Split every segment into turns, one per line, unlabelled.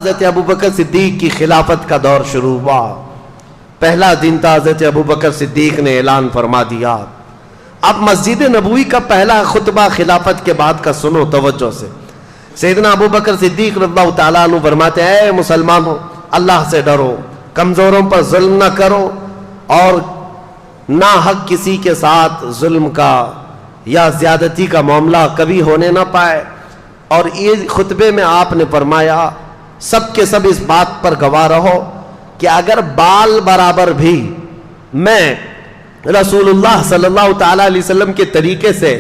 حضرت ابوبکر صدیق کی خلافت کا دور شروع ہوا. پہلا دن تھا، حضرت ابوبکر صدیق نے اعلان فرما دیا. اب مسجد نبوی کا پہلا خطبہ خلافت کے بعد کا سنو توجہ سے. سیدنا ابوبکر صدیق رضی اللہ تعالیٰ عنہ فرماتے ہیں، اے مسلمانوں، اللہ سے ڈرو، کمزوروں پر ظلم نہ کرو، اور نہ حق کسی کے ساتھ ظلم کا یا زیادتی کا معاملہ کبھی ہونے نہ پائے. اور یہ خطبے میں آپ نے فرمایا، سب کے سب اس بات پر گواہ رہو کہ اگر بال برابر بھی میں رسول اللہ صلی اللہ تعالیٰ علیہ وسلم کے طریقے سے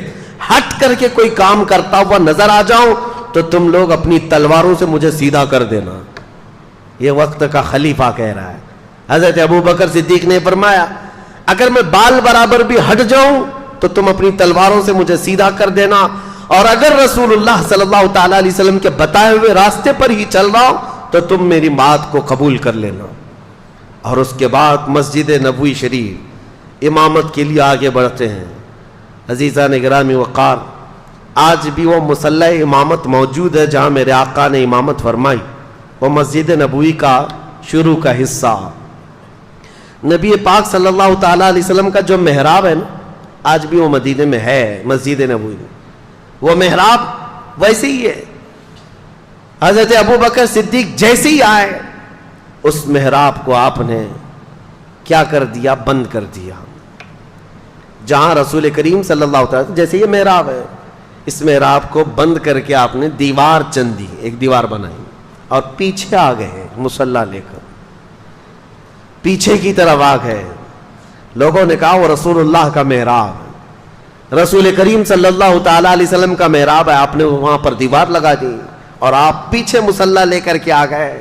ہٹ کر کے کوئی کام کرتا ہوا نظر آ جاؤں تو تم لوگ اپنی تلواروں سے مجھے سیدھا کر دینا. یہ وقت کا خلیفہ کہہ رہا ہے. حضرت ابوبکر صدیق نے فرمایا، اگر میں بال برابر بھی ہٹ جاؤں تو تم اپنی تلواروں سے مجھے سیدھا کر دینا، اور اگر رسول اللہ صلی اللہ تعالیٰ علیہ وسلم کے بتائے ہوئے راستے پر ہی چل رہا ہوں تو تم میری بات کو قبول کر لینا. اور اس کے بعد مسجد نبوی شریف امامت کے لیے آگے بڑھتے ہیں. عزیزان گرامی وقار، آج بھی وہ مصلی امامت موجود ہے جہاں میرے آقا نے امامت فرمائی. وہ مسجد نبوی کا شروع کا حصہ. نبی پاک صلی اللہ تعالیٰ علیہ وسلم کا جو محراب ہے نا، آج بھی وہ مدینے میں ہے. مسجد نبوی میں وہ محراب ویسے ہی ہے. حضرت ابوبکر صدیق جیسے ہی آئے اس محراب کو آپ نے کیا کر دیا؟ بند کر دیا. جہاں رسول کریم صلی اللہ علیہ وسلم، جیسے یہ محراب ہے، اس محراب کو بند کر کے آپ نے دیوار چندی، ایک دیوار بنائی، اور پیچھے آ گئے مصلی لے کر، پیچھے کی طرف آ گئے. لوگوں نے کہا وہ رسول اللہ کا محراب، رسول کریم صلی اللہ تعالیٰ علیہ وسلم کا محراب ہے، آپ نے وہاں پر دیوار لگا دی اور آپ پیچھے مصلی لے کر کے آ گئے.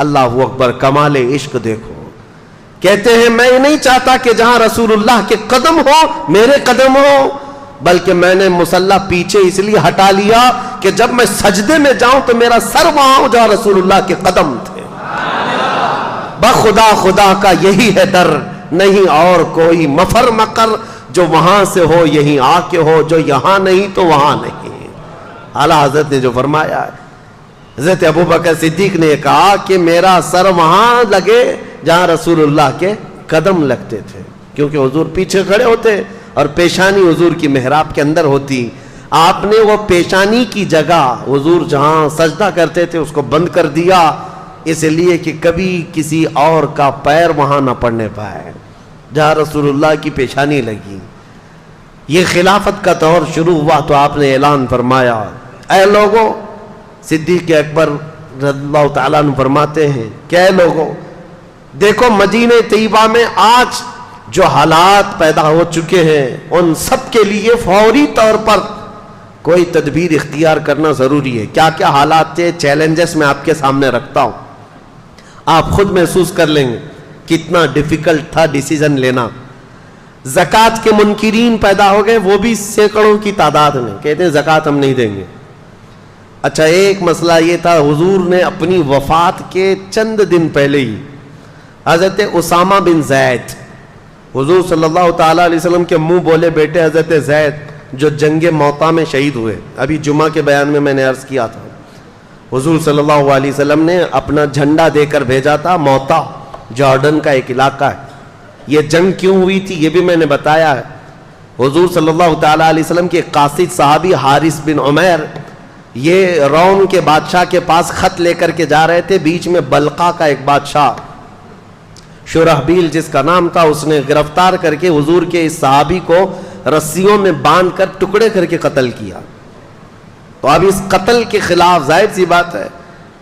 اللہ اکبر، کمال عشق دیکھو. کہتے ہیں میں نہیں چاہتا کہ جہاں رسول اللہ کے قدم ہو میرے قدم ہو، بلکہ میں نے مصلی پیچھے اس لیے ہٹا لیا کہ جب میں سجدے میں جاؤں تو میرا سر وہاں ہو جہاں رسول اللہ کے قدم تھے. بخدا خدا کا یہی ہے در، نہیں اور کوئی مفر مکر، جو وہاں سے ہو یہیں آ کے ہو، جو یہاں نہیں تو وہاں نہیں. اعلیٰ حضرت نے جو فرمایا ہے، حضرت ابوبکر صدیق نے کہا کہ میرا سر وہاں لگے جہاں رسول اللہ کے قدم لگتے تھے، کیونکہ حضور پیچھے کھڑے ہوتے اور پیشانی حضور کی محراب کے اندر ہوتی. آپ نے وہ پیشانی کی جگہ حضور جہاں سجدہ کرتے تھے اس کو بند کر دیا، اس لیے کہ کبھی کسی اور کا پیر وہاں نہ پڑنے پائے جہاں رسول اللہ کی پیشانی لگی. یہ خلافت کا دور شروع ہوا تو آپ نے اعلان فرمایا، اے لوگوں، صدیق اکبر رضی اللہ تعالیٰ عنہ فرماتے ہیں کہ اے لوگوں، دیکھو مدینہ طیبہ میں آج جو حالات پیدا ہو چکے ہیں ان سب کے لیے فوری طور پر کوئی تدبیر اختیار کرنا ضروری ہے. کیا کیا حالات تھے، چیلنجز میں آپ کے سامنے رکھتا ہوں، آپ خود محسوس کر لیں گے کتنا ڈیفیکلٹ تھا ڈیسیزن لینا. زکوٰۃ کے منکرین پیدا ہو گئے، وہ بھی سینکڑوں کی تعداد میں، کہتے ہیں زکوٰۃ ہم نہیں دیں گے. اچھا، ایک مسئلہ یہ تھا، حضور نے اپنی وفات کے چند دن پہلے ہی حضرت اسامہ بن زید، حضور صلی اللہ تعالیٰ علیہ وسلم کے منہ بولے بیٹے حضرت زید جو جنگ موطا میں شہید ہوئے، ابھی جمعہ کے بیان میں نے عرض کیا تھا، حضور صلی اللہ علیہ وسلم نے اپنا جھنڈا دے کر بھیجا تھا. موطا جارڈن کا ایک علاقہ ہے. یہ جنگ کیوں ہوئی تھی یہ بھی میں نے بتایا ہے. حضور صلی اللہ تعالیٰ علیہ وسلم کے قاصد صحابی حارث بن عمیر یہ روم کے بادشاہ کے پاس خط لے کر کے جا رہے تھے. بیچ میں بلقا کا ایک بادشاہ شرحبیل جس کا نام تھا، اس نے گرفتار کر کے حضور کے اس صحابی کو رسیوں میں باندھ کر ٹکڑے کر کے قتل کیا. تو اب اس قتل کے خلاف ظاہر سی بات ہے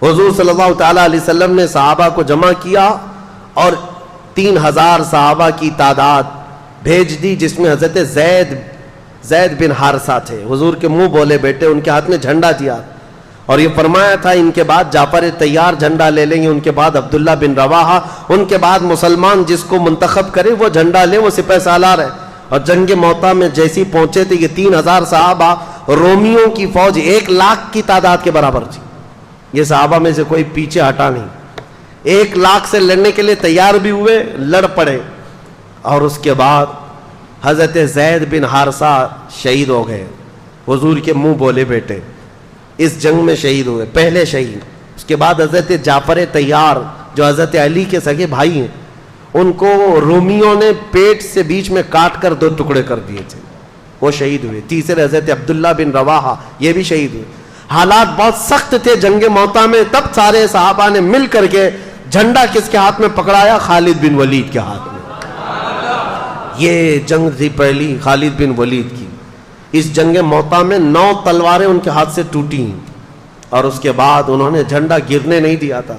حضور صلی اللہ تعالیٰ علیہ وسلم نے صحابہ کو جمع کیا اور 3000 صحابہ کی تعداد بھیج دی، جس میں حضرت زید بن حارثہ تھے، حضور کے منہ بولے بیٹے. ان کے ہاتھ میں جھنڈا دیا اور یہ فرمایا تھا ان کے بعد جعفر طیار جھنڈا لے لیں گے، ان کے بعد عبداللہ بن رواحہ، ان کے بعد مسلمان جس کو منتخب کرے وہ جھنڈا لے، وہ سپہ سالار ہے. اور جنگ موطا میں جیسی پہنچے تھے یہ 3000 صحابہ، رومیوں کی فوج 1,00,000 کی تعداد کے برابر تھی. یہ صحابہ میں سے کوئی پیچھے ہٹا نہیں، 1,00,000 سے لڑنے کے لیے تیار بھی ہوئے، لڑ پڑے. اور اس کے بعد حضرت زید بن حارثہ شہید ہو گئے، حضور کے منہ بولے بیٹے اس جنگ میں شہید ہوئے، پہلے شہید. اس کے بعد حضرت جعفر طیار جو حضرت علی کے سگے بھائی ہیں، ان کو رومیوں نے پیٹ سے بیچ میں کاٹ کر 2 ٹکڑے کر دیے تھے، وہ شہید ہوئے۔ تیسرے حضرت عبداللہ بن رواحہ، یہ بھی شہید ہوئے۔ حالات بہت سخت تھے جنگ موتا میں، تب سارے صحابہ نے مل کر کے جھنڈا کس کے ہاتھ میں پکڑایا؟ خالد بن ولید کے ہاتھ میں۔ یہ جنگ تھی پہلی خالد بن ولید کی۔ اس جنگ موتا میں 9 تلواریں ان کے ہاتھ سے ٹوٹی ہیں، اور اس کے بعد انہوں نے جھنڈا گرنے نہیں دیا تھا۔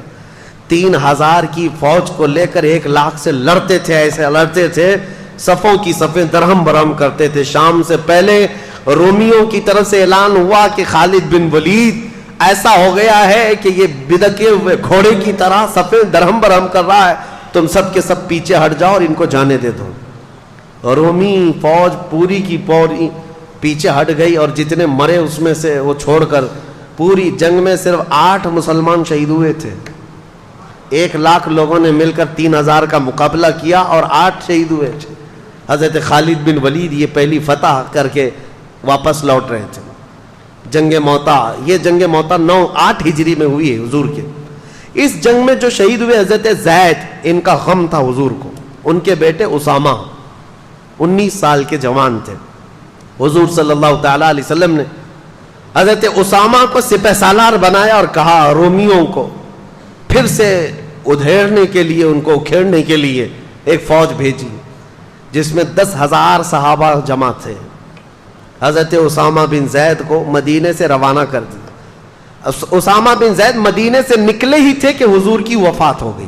3000 کی فوج کو لے کر 1 لاکھ سے لڑتے تھے، ایسے لڑتے تھے، صفوں کی صفیں درہم برہم کرتے تھے۔ شام سے پہلے رومیوں کی طرف سے اعلان ہوا کہ خالد بن ولید ایسا ہو گیا ہے کہ یہ بدکے ہوئے گھوڑے کی طرح صفیں درہم برہم کر رہا ہے، تم سب کے سب پیچھے ہٹ جاؤ اور ان کو جانے دے دو۔ رومی فوج پوری کی پوری پیچھے ہٹ گئی، اور جتنے مرے اس میں سے وہ چھوڑ کر پوری جنگ میں صرف 8 مسلمان شہید ہوئے تھے۔ 1 لاکھ لوگوں نے مل کر 3000 کا مقابلہ کیا اور 8 شہید ہوئے تھے۔ حضرت خالد بن ولید یہ پہلی فتح کر کے واپس لوٹ رہے تھے۔ جنگ موتا، یہ جنگ موتا 8 ہجری میں ہوئی ہے حضور کے۔ اس جنگ میں جو شہید ہوئے حضرت زید، ان کا غم تھا حضور کو۔ ان کے بیٹے اسامہ 19 سال کے جوان تھے۔ حضور صلی اللہ تعالیٰ علیہ وسلم نے حضرت اسامہ کو سپہ سالار بنایا اور کہا رومیوں کو پھر سے ادھیڑنے کے لیے، ان کو اکھیڑنے کے لیے ایک فوج بھیجی جس میں 10,000 صحابہ جمع تھے۔ حضرت اسامہ بن زید کو مدینے سے روانہ کر دیا۔ اسامہ بن زید مدینے سے نکلے ہی تھے کہ حضور کی وفات ہو گئی۔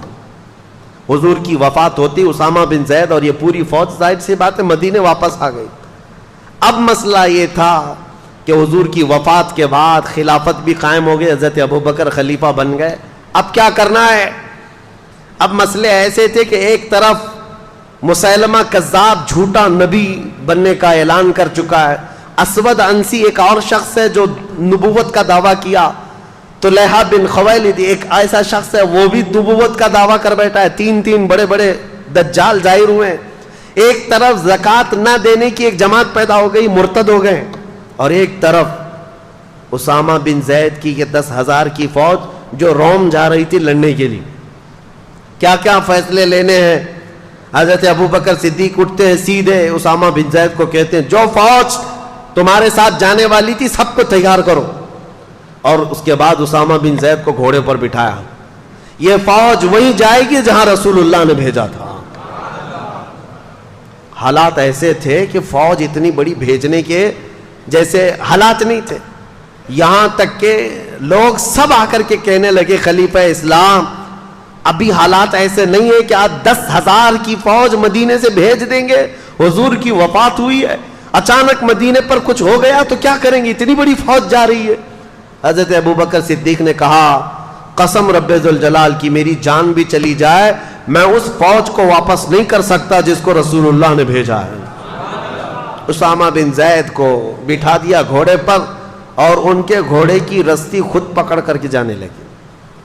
حضور کی وفات ہوتی اسامہ بن زید اور یہ پوری فوج ظاہر سی بات ہے مدینے واپس آ گئی۔ اب مسئلہ یہ تھا کہ حضور کی وفات کے بعد خلافت بھی قائم ہو گئی، حضرت ابوبکر خلیفہ بن گئے۔ اب کیا کرنا ہے؟ اب مسئلے ایسے تھے کہ ایک طرف مسیلمہ کذاب جھوٹا نبی بننے کا اعلان کر چکا ہے، اسود انسی ایک اور شخص ہے جو نبوت کا دعویٰ کیا، طلحہ بن خویلد ایک ایسا شخص ہے وہ بھی نبوت کا دعویٰ کر بیٹھا ہے، 3 بڑے بڑے دجال ظاہر ہوئے ہیں۔ ایک طرف زکوٰۃ نہ دینے کی ایک جماعت پیدا ہو گئی، مرتد ہو گئے، اور ایک طرف اسامہ بن زید کی یہ 10,000 کی فوج جو روم جا رہی تھی لڑنے کے لیے۔ کیا کیا فیصلے لینے ہیں؟ حضرت ابوبکر صدیق اٹھتے ہیں، سیدھے اسامہ بن زید کو کہتے ہیں جو فوج تمہارے ساتھ جانے والی تھی سب کو تیار کرو، اور اس کے بعد اسامہ بن زید کو گھوڑے پر بٹھایا۔ یہ فوج وہیں جائے گی جہاں رسول اللہ نے بھیجا تھا۔ حالات ایسے تھے کہ فوج اتنی بڑی بھیجنے کے جیسے حالات نہیں تھے، یہاں تک کہ لوگ سب آ کر کے کہنے لگے خلیفہ اسلام ابھی حالات ایسے نہیں ہے کہ آج 10,000 کی فوج مدینے سے بھیج دیں گے، حضور کی وفات ہوئی ہے، اچانک مدینے پر کچھ ہو گیا تو کیا کریں گے، اتنی بڑی فوج جا رہی ہے۔ حضرت ابوبکر صدیق نے کہا قسم رب ذوالجلال کی میری جان بھی چلی جائے میں اس فوج کو واپس نہیں کر سکتا جس کو رسول اللہ نے بھیجا ہے۔ اسامہ بن زید کو بٹھا دیا گھوڑے پر اور ان کے گھوڑے کی رسی خود پکڑ کر کے جانے لگے۔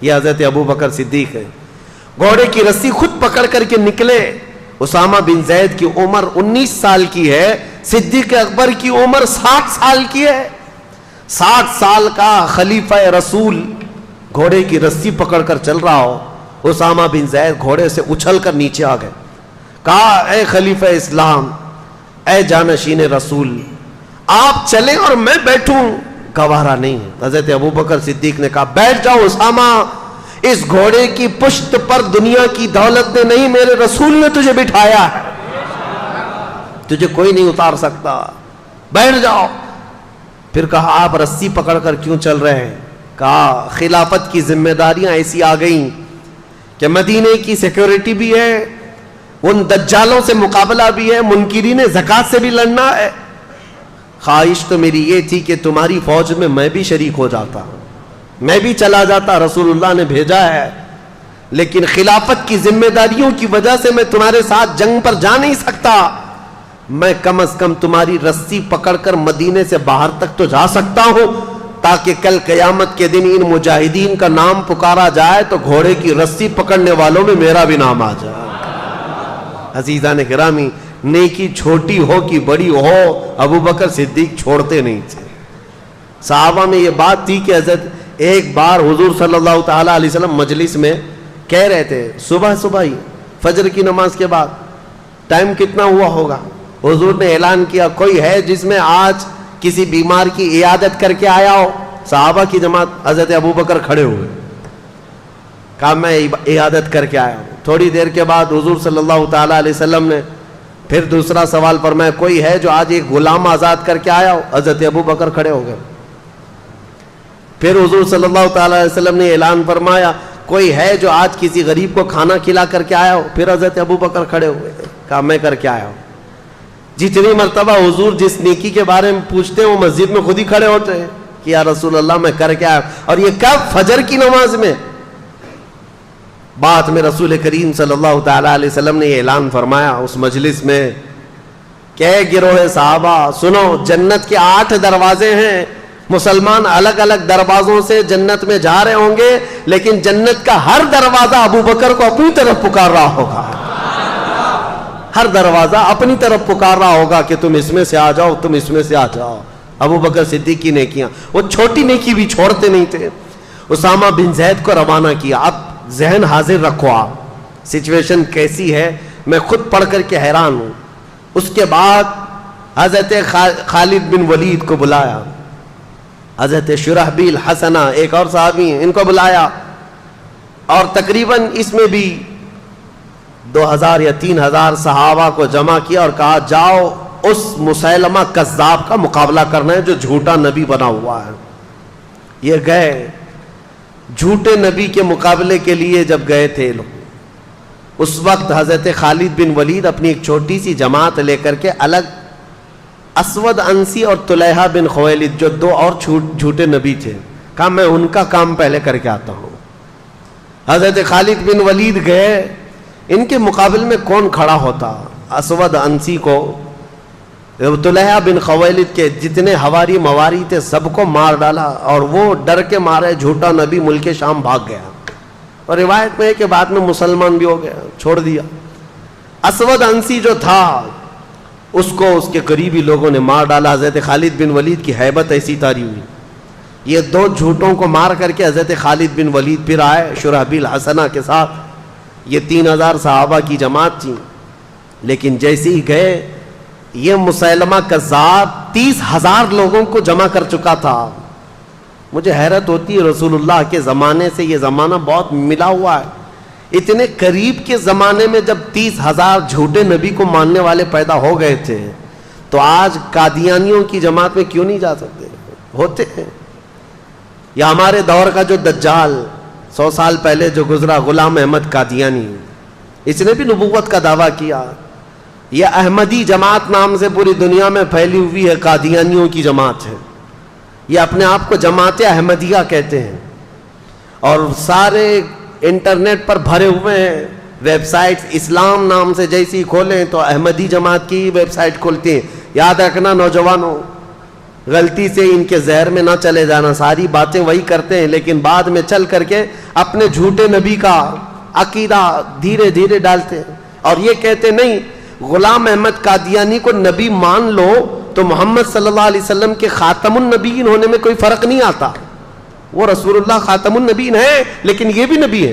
یہ حضرت ابوبکر صدیق ہے، گھوڑے کی رسی خود پکڑ کر کے نکلے۔ اسامہ بن زید کی عمر 19 سال کی ہے، صدیق اکبر کی عمر 60 سال کی ہے۔ 60 سال کا خلیفہ رسول گھوڑے کی رسی پکڑ کر چل رہا ہو، اسامہ بن زید گھوڑے سے اچھل کر نیچے آ گئے۔ کہا اے خلیفہ اسلام، اے جانشین رسول، آپ چلیں اور میں بیٹھوں، گوارا نہیں۔ حضرت ابوبکر صدیق نے کہا بیٹھ جاؤ اسامہ، اس گھوڑے کی پشت پر دنیا کی دولت نے نہیں میرے رسول نے تجھے بٹھایا ہے، تجھے کوئی نہیں اتار سکتا، بیٹھ جاؤ۔ پھر کہا آپ رسی پکڑ کر کیوں چل رہے ہیں؟ کہا خلافت کی ذمہ داریاں ایسی آ گئیں کہ مدینے کی سیکیورٹی بھی ہے، ان دجالوں سے مقابلہ بھی ہے، منکرین زکوٰۃ سے بھی لڑنا ہے۔ خواہش تو میری یہ تھی کہ تمہاری فوج میں بھی شریک ہو جاتا، میں بھی چلا جاتا، رسول اللہ نے بھیجا ہے، لیکن خلافت کی ذمہ داریوں کی وجہ سے میں تمہارے ساتھ جنگ پر جا نہیں سکتا، میں کم از کم تمہاری رسی پکڑ کر مدینے سے باہر تک تو جا سکتا ہوں تاکہ کل قیامت کے دن ان مجاہدین کا نام پکارا جائے تو گھوڑے کی رسی پکڑنے والوں میں میرا بھی نام آ جائے۔ عزیزان گرامی، نیکی چھوٹی ہو کہ بڑی ہو ابوبکر صدیق چھوڑتے نہیں تھے۔ صحابہ میں یہ بات تھی کہ حضرت ایک بار حضور صلی اللہ تعالیٰ علیہ وسلم مجلس میں کہہ رہے تھے صبح ہی فجر کی نماز کے بعد ٹائم کتنا ہوا ہوگا, حضور نے اعلان کیا کوئی ہے جس میں آج کسی بیمار کی عیادت کر کے آیا ہو؟ صحابہ کی جماعت, حضرت ابو بکر کھڑے ہوئے, کہا میں عیادت کر کے آیا ہوں. تھوڑی دیر کے بعد حضور صلی اللہ تعالیٰ علیہ وسلم نے پھر دوسرا سوال فرمایا کوئی ہے جو آج ایک غلام آزاد کر کے آیا ہو؟ حضرت ابو بکر کھڑے ہو گئے. پھر حضور صلی اللہ تعالیٰ علیہ وسلم نے اعلان فرمایا کوئی ہے جو آج کسی غریب کو کھانا کھلا کر کے آیا ہو؟ پھر حضرت ابو بکر کھڑے ہوئے, کہا میں کر کے آیا ہوں. جتنی مرتبہ حضور جس نیکی کے بارے میں پوچھتے ہیں وہ مسجد میں خود ہی کھڑے ہوتے ہیں کہ یا رسول اللہ میں کر کے آیا. اور یہ کب؟ فجر کی نماز میں. بعد میں رسول کریم صلی اللہ تعالیٰ علیہ وسلم نے یہ اعلان فرمایا اس مجلس میں کہ گروہ صحابہ سنو, جنت کے 8 دروازے ہیں, مسلمان الگ الگ دروازوں سے جنت میں جا رہے ہوں گے, لیکن جنت کا ہر دروازہ ابو بکر کو اپنی طرف پکار رہا ہوگا. ہر دروازہ اپنی طرف پکار رہا ہوگا کہ تم اس میں سے آ جاؤ, تم اس میں سے آ جاؤ. ابو بکر صدیق کی نیکیاں, وہ چھوٹی نیکی بھی چھوڑتے نہیں تھے. اسامہ بن زید کو روانہ کیا. اب ذہن حاضر رکھو, آپ سچویشن کیسی ہے میں خود پڑھ کر کے حیران ہوں. اس کے بعد حضرت خالد بن ولید کو بلایا, حضرت شرحبیل حسنہ ایک اور صحابی ہیں, ان کو بلایا, اور تقریباً اس میں بھی 2000 یا 3000 صحابہ کو جمع کیا اور کہا جاؤ اس مسیلمہ کذاب کا مقابلہ کرنا ہے جو جھوٹا نبی بنا ہوا ہے. یہ گئے جھوٹے نبی کے مقابلے کے لیے. جب گئے تھے لوگ, اس وقت حضرت خالد بن ولید اپنی ایک چھوٹی سی جماعت لے کر کے الگ اسود انسی اور طلحہ بن خویلد جو 2 اور جھوٹے نبی تھے, کہا میں ان کا کام پہلے کر کے آتا ہوں. حضرت خالد بن ولید گئے, ان کے مقابل میں کون کھڑا ہوتا؟ اسود انسی کو, طلحہ بن خویلد کے جتنے ہواری مواری تھے سب کو مار ڈالا, اور وہ ڈر کے مارے جھوٹا نبی ملک شام بھاگ گیا. اور روایت میں ہے کہ بعد میں مسلمان بھی ہو گیا, چھوڑ دیا. اسود انسی جو تھا اس کو اس کے قریبی لوگوں نے مار ڈالا. حضرت خالد بن ولید کی ہیبت ایسی تاری ہوئی, یہ 2 جھوٹوں کو مار کر کے حضرت خالد بن ولید پھر آئے شرحبیل حسنہ کے ساتھ. یہ 3000 صحابہ کی جماعت تھی, لیکن جیسے ہی گئے یہ مسیلمہ کذاب 30,000 لوگوں کو جمع کر چکا تھا. مجھے حیرت ہوتی ہے, رسول اللہ کے زمانے سے یہ زمانہ بہت ملا ہوا ہے. اتنے قریب کے زمانے میں جب 30,000 جھوٹے نبی کو ماننے والے پیدا ہو گئے تھے, تو آج قادیانیوں کی جماعت میں کیوں نہیں جا سکتے؟ ہوتے ہیں. یا ہمارے دور کا جو دجال 100 سال پہلے جو گزرا, غلام احمد قادیانی, اس نے بھی نبوت کا دعویٰ کیا. یہ احمدی جماعت نام سے پوری دنیا میں پھیلی ہوئی ہے, قادیانیوں کی جماعت ہے. یہ اپنے آپ کو جماعت احمدیہ کہتے ہیں, اور سارے انٹرنیٹ پر بھرے ہوئے ہیں ویب سائٹس. اسلام نام سے جیسی کھولیں تو احمدی جماعت کی ویب سائٹ کھولتی ہیں. یاد رکھنا نوجوانوں, غلطی سے ان کے زہر میں نہ چلے جانا. ساری باتیں وہی کرتے ہیں, لیکن بعد میں چل کر کے اپنے جھوٹے نبی کا عقیدہ دھیرے دھیرے ڈالتے ہیں, اور یہ کہتے نہیں غلام احمد قادیانی کو نبی مان لو تو محمد صلی اللہ علیہ وسلم کے خاتم النبیین ہونے میں کوئی فرق نہیں آتا. وہ رسول اللہ خاتم النبیین ہے, لیکن یہ بھی نبی ہے.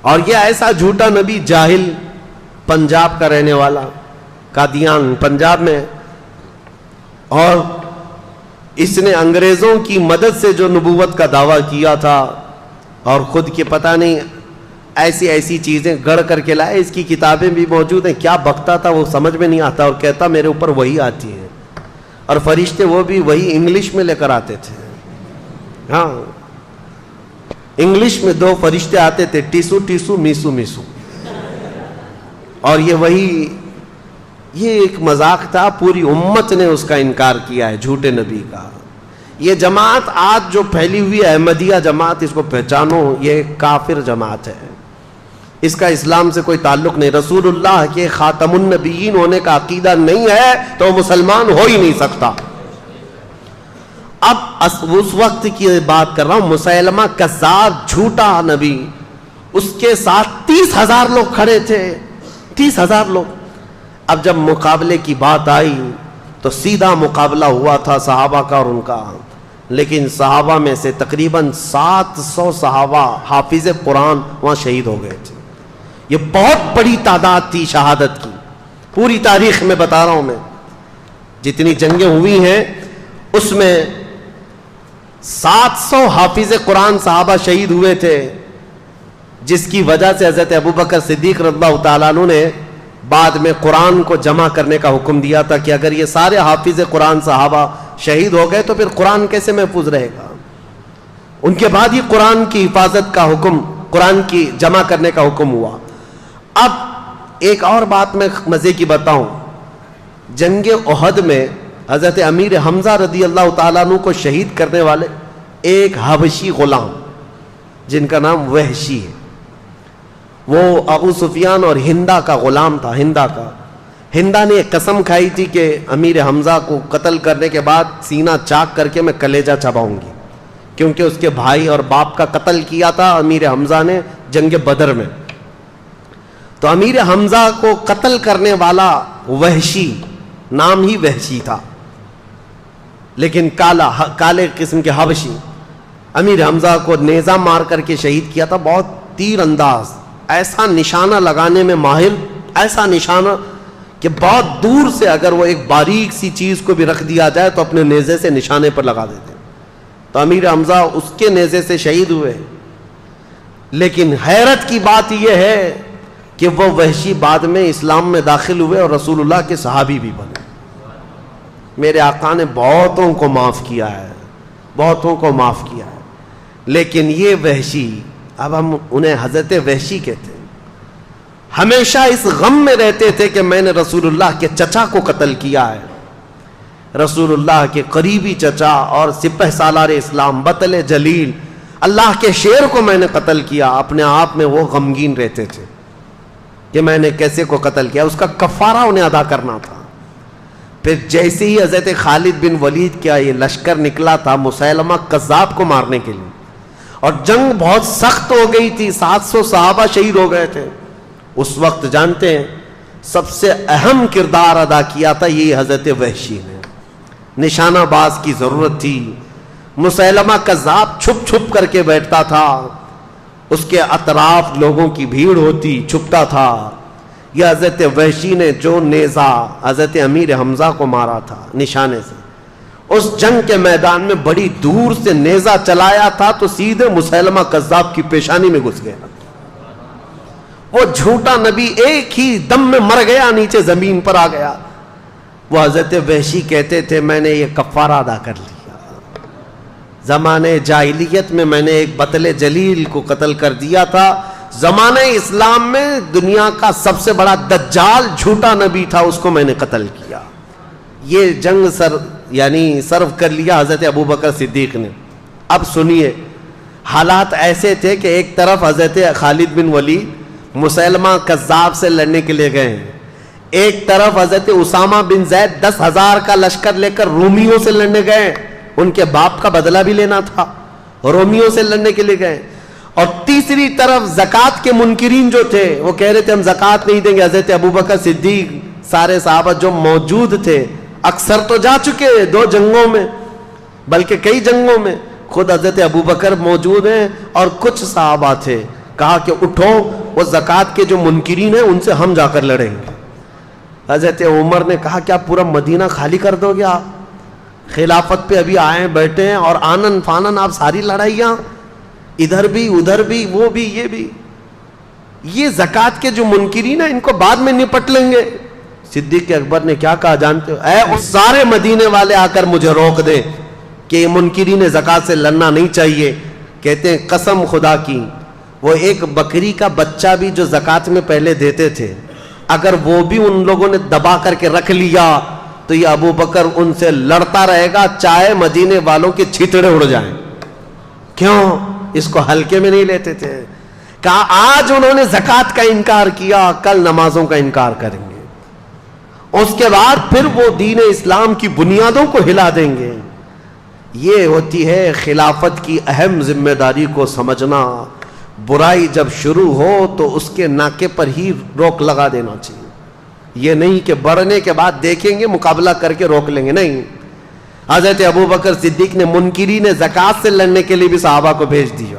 اور یہ ایسا جھوٹا نبی, جاہل, پنجاب کا رہنے والا, قادیان پنجاب میں, اور اس نے انگریزوں کی مدد سے جو نبوت کا دعویٰ کیا تھا, اور خود کے پتہ نہیں ایسی ایسی چیزیں گڑھ کر کے لائے. اس کی کتابیں بھی موجود ہیں. کیا بکتا تھا وہ سمجھ میں نہیں آتا, اور کہتا میرے اوپر وہی آتی ہے, اور فرشتے وہ بھی وہی انگلش میں لے کر آتے تھے. ہاں, انگلش میں 2 فرشتے آتے تھے, ٹیسو ٹیسو میسو میسو, اور یہ وہی, یہ ایک مذاق تھا. پوری امت نے اس کا انکار کیا ہے, جھوٹے نبی کا. یہ جماعت آج جو پھیلی ہوئی ہے احمدیہ جماعت, اس کو پہچانو, یہ کافر جماعت ہے. اس کا اسلام سے کوئی تعلق نہیں. رسول اللہ کے خاتم النبیین ہونے کا عقیدہ نہیں ہے تو وہ مسلمان ہو ہی نہیں سکتا. اب اس وقت کی بات کر رہا ہوں, مسیلمہ کذاب جھوٹا نبی, اس کے ساتھ 30,000 لوگ کھڑے تھے, 30,000 لوگ. اب جب مقابلے کی بات آئی تو سیدھا مقابلہ ہوا تھا صحابہ کا اور ان کا. لیکن صحابہ میں سے تقریباً 700 صحابہ حافظ قرآن وہاں شہید ہو گئے تھے. یہ بہت بڑی تعداد تھی شہادت کی. پوری تاریخ میں بتا رہا ہوں میں، جتنی جنگیں ہوئی ہیں اس میں 700 حافظ قرآن صحابہ شہید ہوئے تھے، جس کی وجہ سے حضرت ابوبکر صدیق رضی اللہ تعالیٰ عنہ نے بعد میں قرآن کو جمع کرنے کا حکم دیا تھا کہ اگر یہ سارے حافظ قرآن صحابہ شہید ہو گئے تو پھر قرآن کیسے محفوظ رہے گا. ان کے بعد ہی قرآن کی حفاظت کا حکم، قرآن کی جمع کرنے کا حکم ہوا. اب ایک اور بات میں مزے کی بتاؤں، جنگ احد میں حضرت امیر حمزہ رضی اللہ تعالیٰ عنہ کو شہید کرنے والے ایک حبشی غلام جن کا نام وحشی ہے، وہ ابو سفیان اور ہندا کا غلام تھا. ہندا نے ایک قسم کھائی تھی کہ امیر حمزہ کو قتل کرنے کے بعد سینہ چاک کر کے میں کلیجہ چباؤں گی، کیونکہ اس کے بھائی اور باپ کا قتل کیا تھا امیر حمزہ نے جنگ بدر میں. تو امیر حمزہ کو قتل کرنے والا وحشی، نام ہی وحشی تھا لیکن کالے قسم کے حبشی، امیر حمزہ کو نیزہ مار کر کے شہید کیا تھا. بہت تیر انداز، ایسا نشانہ لگانے میں ماہر، ایسا نشانہ کہ بہت دور سے اگر وہ ایک باریک سی چیز کو بھی رکھ دیا جائے تو اپنے نیزے سے نشانے پر لگا دیتے. تو امیر حمزہ اس کے نیزے سے شہید ہوئے. لیکن حیرت کی بات یہ ہے کہ وہ وحشی بعد میں اسلام میں داخل ہوئے اور رسول اللہ کے صحابی بھی بنے. میرے آقا نے بہتوں کو معاف کیا ہے، بہتوں کو معاف کیا ہے. لیکن یہ وحشی، اب ہم انہیں حضرت وحشی کہتے ہیں، ہمیشہ اس غم میں رہتے تھے کہ میں نے رسول اللہ کے چچا کو قتل کیا ہے. رسول اللہ کے قریبی چچا اور سپہ سالار اسلام بطل جلیل اللہ کے شیر کو میں نے قتل کیا. اپنے آپ میں وہ غمگین رہتے تھے کہ میں نے کیسے کو قتل کیا، اس کا کفارہ انہیں ادا کرنا تھا. پھر جیسے ہی حضرت خالد بن ولید کا یہ لشکر نکلا تھا مسیلمہ کذاب کو مارنے کے لیے، اور جنگ بہت سخت ہو گئی تھی، 700 صحابہ شہید ہو گئے تھے، اس وقت جانتے ہیں سب سے اہم کردار ادا کیا تھا یہ حضرت وحشی نے. نشانہ باز کی ضرورت تھی. مسیلمہ کذاب چھپ چھپ کر کے بیٹھتا تھا، اس کے اطراف لوگوں کی بھیڑ ہوتی، چھپتا تھا. یہ حضرت وحشی نے جو نیزہ حضرت امیر حمزہ کو مارا تھا نشانے سے، اس جنگ کے میدان میں بڑی دور سے نیزہ چلایا تھا تو سیدھے مسیلمہ کذاب کی پیشانی میں گھس گیا. وہ جھوٹا نبی ایک ہی دم میں مر گیا، نیچے زمین پر آ گیا. وہ حضرت وحشی کہتے تھے میں نے یہ کفارہ ادا کر لیا، زمانے جاہلیت میں میں نے ایک بطل جلیل کو قتل کر دیا تھا، زمانہ اسلام میں دنیا کا سب سے بڑا دجال جھوٹا نبی تھا، اس کو میں نے قتل کیا. یہ جنگ سرو کر لیا حضرت ابوبکر صدیق نے. اب سنیے، حالات ایسے تھے کہ ایک طرف حضرت خالد بن ولید مسیلمہ کذاب سے لڑنے کے لیے گئے ہیں، ایک طرف حضرت اسامہ بن زید 10,000 کا لشکر لے کر رومیوں سے لڑنے گئے، ان کے باپ کا بدلہ بھی لینا تھا، رومیوں سے لڑنے کے لیے گئے. اور تیسری طرف زکوٰۃ کے منکرین جو تھے وہ کہہ رہے تھے ہم زکوٰۃ نہیں دیں گے. حضرت ابوبکر صدیق، سارے صحابہ جو موجود تھے، اکثر تو جا چکے 2 جنگوں میں بلکہ کئی جنگوں میں، خود حضرت ابوبکر موجود ہیں اور کچھ صحابہ تھے. کہا کہ اٹھو، وہ زکوٰۃ کے جو منکرین ہیں ان سے ہم جا کر لڑیں گے. حضرت عمر نے کہا کیا پورا مدینہ خالی کر دو گے آپ؟ خلافت پہ ابھی آئے بیٹھے ہیں اور آنن فانن آپ ساری لڑائیاں، ادھر بھی ادھر بھی وہ بھی یہ بھی، یہ زکوٰۃ کے جو منکرین ہیں ان کو بعد میں نپٹ لیں گے. صدیق اکبر نے کیا کہا جانتے ہو؟ اے سارے مدینے والے آ کر مجھے روک دیں کہ یہ منکرین زکوٰۃ سے لڑنا نہیں چاہیے. کہتے ہیں قسم خدا کی، وہ ایک بکری کا بچہ بھی جو زکوٰۃ میں پہلے دیتے تھے، اگر وہ بھی ان لوگوں نے دبا کر کے رکھ لیا تو یہ ابو بکر ان سے لڑتا رہے گا چاہے مدینے والوں کے چھتڑے اڑ جائیں. کیوں؟ اس کو ہلکے میں نہیں لیتے تھے. کہا آج انہوں نے زکوٰۃ کا انکار کیا، کل نمازوں کا انکار کریں گے، اس کے بعد پھر وہ دین اسلام کی بنیادوں کو ہلا دیں گے. یہ ہوتی ہے خلافت کی اہم ذمہ داری کو سمجھنا. برائی جب شروع ہو تو اس کے ناکے پر ہی روک لگا دینا چاہیے. یہ نہیں کہ بڑھنے کے بعد دیکھیں گے مقابلہ کر کے روک لیں گے، نہیں. حضرت ابو بکر صدیق نے منکرین زکات سے لڑنے کے لیے بھی صحابہ کو بھیج دیا,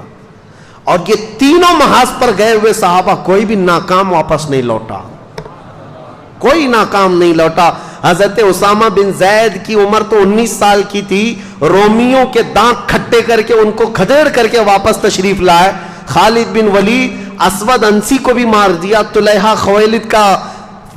اور یہ تینوں محاذ پر گئے ہوئے صحابہ کوئی بھی ناکام واپس نہیں لوٹا, کوئی ناکام نہیں لوٹا. حضرت اسامہ بن زید کی عمر تو 19 سال کی تھی, رومیوں کے دانت کھٹے کر کے ان کو کھدیڑ کر کے واپس تشریف لائے. خالد بن ولید اسود انسی کو بھی مار دیا, طلحہ خویلد کا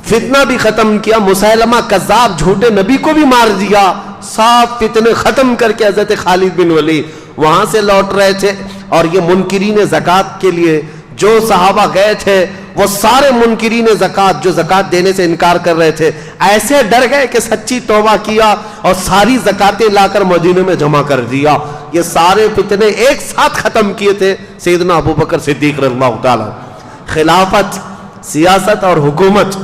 فتنہ بھی ختم کیا, مسیلمہ کذاب جھوٹے نبی کو بھی مار دیا. سب فتنے ختم کر کے حضرت خالد بن ولید وہاں سے لوٹ رہے تھے. اور یہ منکرین زکات کے لیے جو صحابہ گئے تھے وہ سارے منکرین زکات جو زکات دینے سے انکار کر رہے تھے ایسے ڈر گئے کہ سچی توبہ کیا اور ساری زکاتیں لا کر مدینے میں جمع کر دیا. یہ سارے فتنے ایک ساتھ ختم کیے تھے سیدنا ابو بکر صدیق رضی اللہ تعالی. خلافت, سیاست اور حکومت.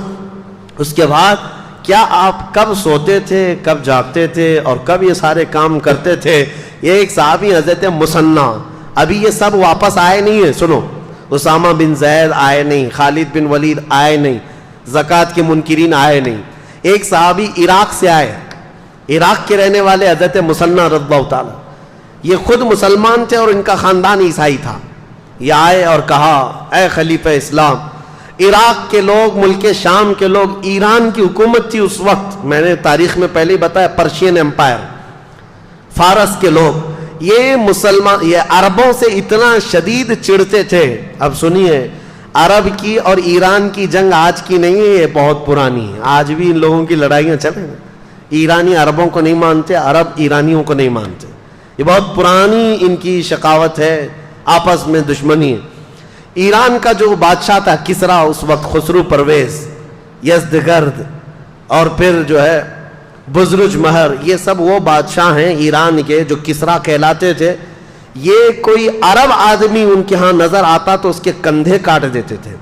اس کے بعد کیا آپ کب سوتے تھے, کب جاگتے تھے اور کب یہ سارے کام کرتے تھے؟ یہ ایک صحابی حضرت مسنہ, ابھی یہ سب واپس آئے نہیں ہیں. سنو, اسامہ بن زید آئے نہیں, خالد بن ولید آئے نہیں, زکات کے منکرین آئے نہیں. ایک صحابی عراق سے آئے, عراق کے رہنے والے حضرت مسنہ رضی اللہ تعالی. یہ خود مسلمان تھے اور ان کا خاندان عیسائی تھا. یہ آئے اور کہا, اے خلیفہ اسلام, عراق کے لوگ, ملک شام کے لوگ, ایران کی حکومت تھی اس وقت, میں نے تاریخ میں پہلے بتایا, پرشین امپائر, فارس کے لوگ, یہ مسلمان, یہ عربوں سے اتنا شدید چڑھتے تھے. اب سنیے, عرب کی اور ایران کی جنگ آج کی نہیں ہے, یہ بہت پرانی ہے. آج بھی ان لوگوں کی لڑائیاں چلیں, ایرانی عربوں کو نہیں مانتے, عرب ایرانیوں کو نہیں مانتے. یہ بہت پرانی ان کی شقاوت ہے, آپس میں دشمنی ہے. ایران کا جو بادشاہ تھا کسرا اس وقت, خسرو پرویز, یزدگرد اور پھر جو ہے بزرج مہر, یہ سب وہ بادشاہ ہیں ایران کے جو کسرا کہلاتے تھے. یہ کوئی عرب آدمی ان کے ہاں نظر آتا تو اس کے کندھے کاٹ دیتے تھے.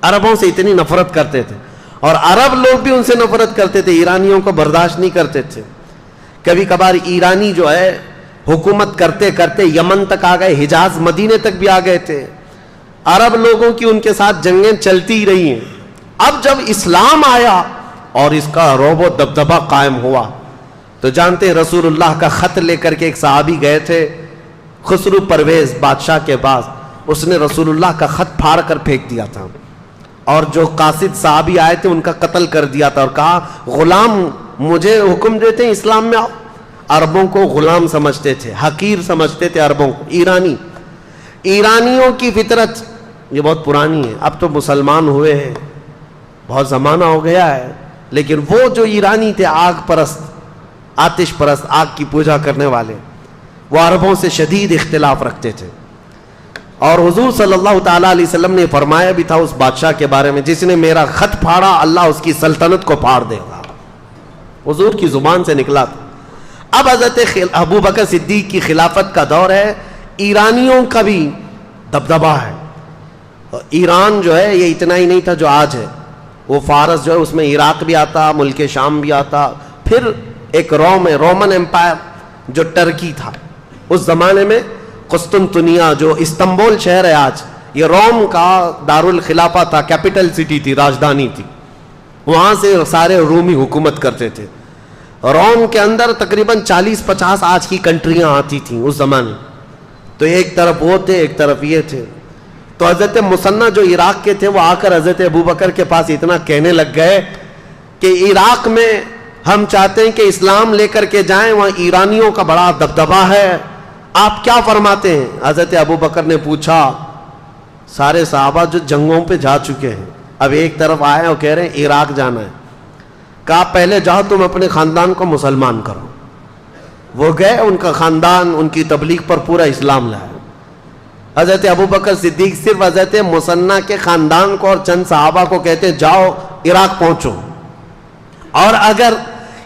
عربوں سے اتنی نفرت کرتے تھے, اور عرب لوگ بھی ان سے نفرت کرتے تھے, ایرانیوں کو برداشت نہیں کرتے تھے. کبھی کبھار ایرانی جو ہے حکومت کرتے کرتے یمن تک آ گئے, حجاز مدینے تک بھی آ گئے تھے. عرب لوگوں کی ان کے ساتھ جنگیں چلتی رہی ہیں. اب جب اسلام آیا اور اس کا رعب و دبدبہ قائم ہوا تو جانتے ہیں رسول اللہ کا خط لے کر کے ایک صحابی گئے تھے خسرو پرویز بادشاہ کے پاس. اس نے رسول اللہ کا خط پھاڑ کر پھینک دیا تھا, اور جو قاصد صحابی آئے تھے ان کا قتل کر دیا تھا, اور کہا غلام مجھے حکم دیتے ہیں اسلام میں آؤ. عربوں کو غلام سمجھتے تھے, حقیر سمجھتے تھے عربوں کو. ایرانیوں کی فطرت یہ بہت پرانی ہے, اب تو مسلمان ہوئے ہیں, بہت زمانہ ہو گیا ہے, لیکن وہ جو ایرانی تھے آگ پرست, آتش پرست, آگ کی پوجا کرنے والے, وہ عربوں سے شدید اختلاف رکھتے تھے. اور حضور صلی اللہ تعالیٰ علیہ وسلم نے فرمایا بھی تھا اس بادشاہ کے بارے میں, جس نے میرا خط پھاڑا اللہ اس کی سلطنت کو پھاڑ دے گا. حضور کی زبان سے نکلا تھا. اب حضرت ابو بکر صدیق کی خلافت کا دور ہے, ایرانیوں کا بھی دبدبہ ہے. ایران جو ہے یہ اتنا ہی نہیں تھا جو آج ہے, وہ فارس جو ہے اس میں عراق بھی آتا, ملک شام بھی آتا, پھر ایک روم ہے, رومن امپائر جو ٹرکی تھا اس زمانے میں. قسطنطنیہ جو استنبول شہر ہے آج, یہ روم کا دارالخلافہ تھا, کیپٹل سٹی تھی, راجدھانی تھی. وہاں سے سارے رومی حکومت کرتے تھے. روم کے اندر تقریباً 40-50 آج کی کنٹریاں آتی تھیں اس زمانے. تو ایک طرف وہ تھے, ایک طرف یہ تھے. تو حضرت مسنہ جو عراق کے تھے وہ آ کر حضرت ابو بکر کے پاس اتنا کہنے لگ گئے کہ عراق میں ہم چاہتے ہیں کہ اسلام لے کر کے جائیں, وہاں ایرانیوں کا بڑا دبدبہ ہے, آپ کیا فرماتے ہیں؟ حضرت ابو بکر نے پوچھا, سارے صحابہ جو جنگوں پہ جا چکے ہیں اب ایک طرف آئے اور کہہ رہے ہیں عراق جانا ہے. کہا پہلے جاؤ تم اپنے خاندان کو مسلمان کرو. وہ گئے, ان کا خاندان ان کی تبلیغ پر پورا اسلام لایا. حضرت ابو بکر صدیق صرف حضرت مسنہ کے خاندان کو اور چند صحابہ کو کہتے جاؤ عراق پہنچو, اور اگر